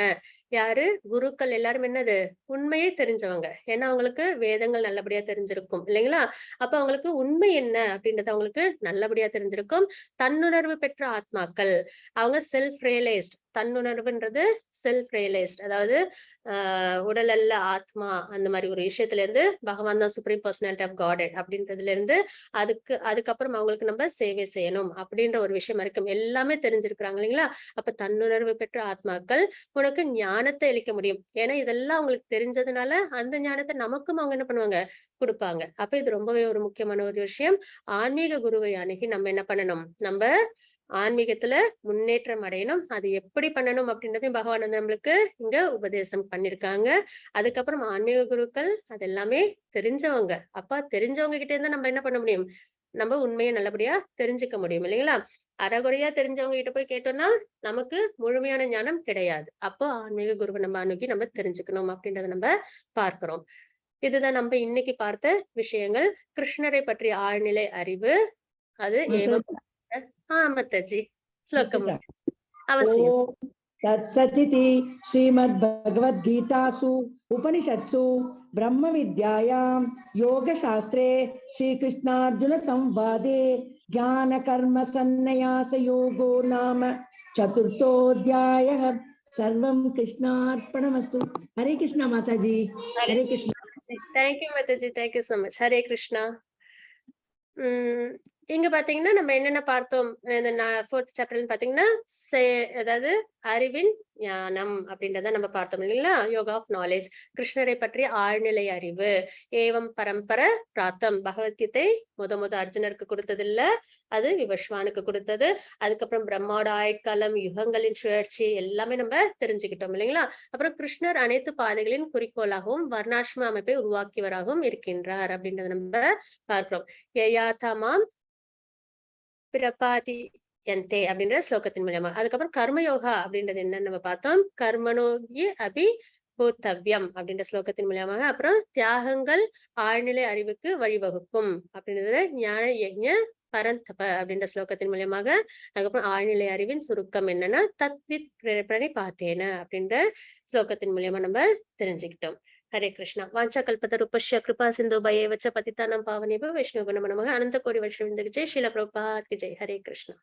யாரு, குருக்கள் எல்லாரும் என்னது, உண்மையை தெரிஞ்சவங்க. ஏன்னா அவங்களுக்கு வேதங்கள் நல்லபடியா தெரிஞ்சிருக்கும் இல்லைங்களா? அப்ப அவங்களுக்கு உண்மை என்ன அப்படின்றது அவங்களுக்கு நல்லபடியா தெரிஞ்சிருக்கும். தன்னுணர்வு பெற்ற ஆத்மாக்கள், அவங்க செல்ஃப் ரியலைஸ்ட். தன்னுணர்வுன்றது செல்ஃப் ரியலைஸ்ட், அதாவது உடல் அல்ல ஆத்மா, அந்த மாதிரி ஒரு விஷயத்துல இருந்து பகவான் தான் சுப்ரீம் பர்சனாலிட்டி ஆஃப் காட் அப்படின்றதுல இருந்து அதுக்கப்புறம் அவங்களுக்கு நம்ம சேவை செய்யணும் அப்படின்ற ஒரு விஷயம் இருக்கும். எல்லாமே தெரிஞ்சிருக்கிறாங்க இல்லைங்களா? அப்ப தன்னுணர்வு பெற்ற ஆத்மாக்கள் உனக்கு ஞானத்தை அளிக்க முடியும். ஏன்னா இதெல்லாம் அவங்களுக்கு தெரிஞ்சதுனால அந்த ஞானத்தை நமக்கும் அவங்க என்ன பண்ணுவாங்க, கொடுப்பாங்க. அப்ப இது ரொம்பவே ஒரு முக்கியமான ஒரு விஷயம். ஆன்மீக குருவை அணுகி நம்ம என்ன பண்ணணும், நம்ம ஆன்மீகத்துல முன்னேற்றம் அடையணும். அது எப்படி பண்ணணும் அப்படின்றதையும் பகவான் வந்து நம்மளுக்கு இங்க உபதேசம் பண்ணிருக்காங்க. அதுக்கப்புறம் ஆன்மீக குருக்கள் அது எல்லாமே தெரிஞ்சவங்க. அப்ப தெரிஞ்சவங்க கிட்ட இருந்து நம்ம என்ன பண்ண முடியும், நம்ம உண்மையை நல்லபடியா தெரிஞ்சுக்க முடியும் இல்லைங்களா? அறகுறையா தெரிஞ்சவங்க கிட்ட போய் கேட்டோம்னா நமக்கு முழுமையான ஞானம் கிடையாது. அப்போ ஆன்மீக குருவை நம்ம அணுகி நம்ம தெரிஞ்சுக்கணும் அப்படின்றத நம்ம பார்க்கிறோம். இதுதான் நம்ம இன்னைக்கு பார்த்த விஷயங்கள். கிருஷ்ணரை பற்றிய ஆழ்நிலை அறிவு, அது ஏவம். மாதாஜி ஸ்லோகம் அவசியம். ஓம் தத்சதிதி ஸ்ரீமத்பகவத்கீதாசு உபனிஷத்சு பிரம்ம வித்யாயாம் யோகசாஸ்திரே ஸ்ரீகிருஷ்ணார்ஜுன சம்வாதே ஞான கர்ம சந்நியாச யோகோ நாம சதுர்த்தோத்யாயः. சர்வம் கிருஷ்ணார்ப்பணமஸ்து. ஹரே கிருஷ்ணா மாதாஜி. ஹரே கிருஷ்ணா. தேங்க்யூ மாதாஜி, thank you so much. Hare Krishna. இங்க பாத்தீங்கன்னா நம்ம என்னென்ன பார்த்தோம், இந்த 4th சாப்டர்ல பாத்தீங்கன்னா அதாவது அறிவின் ஞானம் அப்படின்றத நம்ம பார்த்தோம் இல்லைங்களா? யோகா ஆஃப் நாலேஜ், கிருஷ்ணரை பற்றிய ஆழ்நிலை அறிவு, ஏவம் பரம்பர பிராத்தம். பகவத்கீதை முத அர்ஜுனருக்கு கொடுத்தது இல்ல, அது விவஸ்வானுக்கு கொடுத்தது. அதுக்கப்புறம் பிரம்மாவோட ஆயுட்காலம், யுகங்களின் சுழற்சி எல்லாமே நம்ம தெரிஞ்சுக்கிட்டோம் இல்லைங்களா? அப்புறம் கிருஷ்ணர் அனைத்து பாதைகளின் குறிக்கோளாகவும் வர்ணாசிரம அமைப்பை உருவாக்கியவராகவும் இருக்கின்றார் அப்படின்றத நம்ம பார்க்கிறோம். யயாதமாம் பிரபாதி யந்தே அப்படின்ற ஸ்லோகத்தின் மூலமா. அதுக்கப்புறம் கர்மயோகா அப்படின்றது என்னன்னு நம்ம பார்த்தோம். கர்மனோகி அபி பூத்தவ்யம் அப்படின்ற ஸ்லோகத்தின் மூலமாக. அப்புறம் தியாகங்கள் ஆழ்நிலை அறிவுக்கு வழிவகுக்கும் அப்படின்றது ஞான யஜ்ஞ பரந்தப அப்படின்ற ஸ்லோகத்தின் மூலமாக. அதுக்கப்புறம் ஆழ்நிலை அறிவின் சுருக்கம் என்னன்னா தத்வித் பிரணிபாத்தேன அப்படின்ற ஸ்லோகத்தின் மூலியமா நம்ம தெரிஞ்சுக்கிட்டோம். ஹரே கிருஷ்ணா. வாஞ்சா கல்பதருபஸ்ய கிருபா சிந்து பயே வச்ச பதிதானம் பாவனேப வைஷ்ணவ நமः. அனந்த கோடி வைஷ்ணவ ஜெய். ஸ்ரீல பிரபுபாத் கி ஜெய். ஹரே கிருஷ்ணா.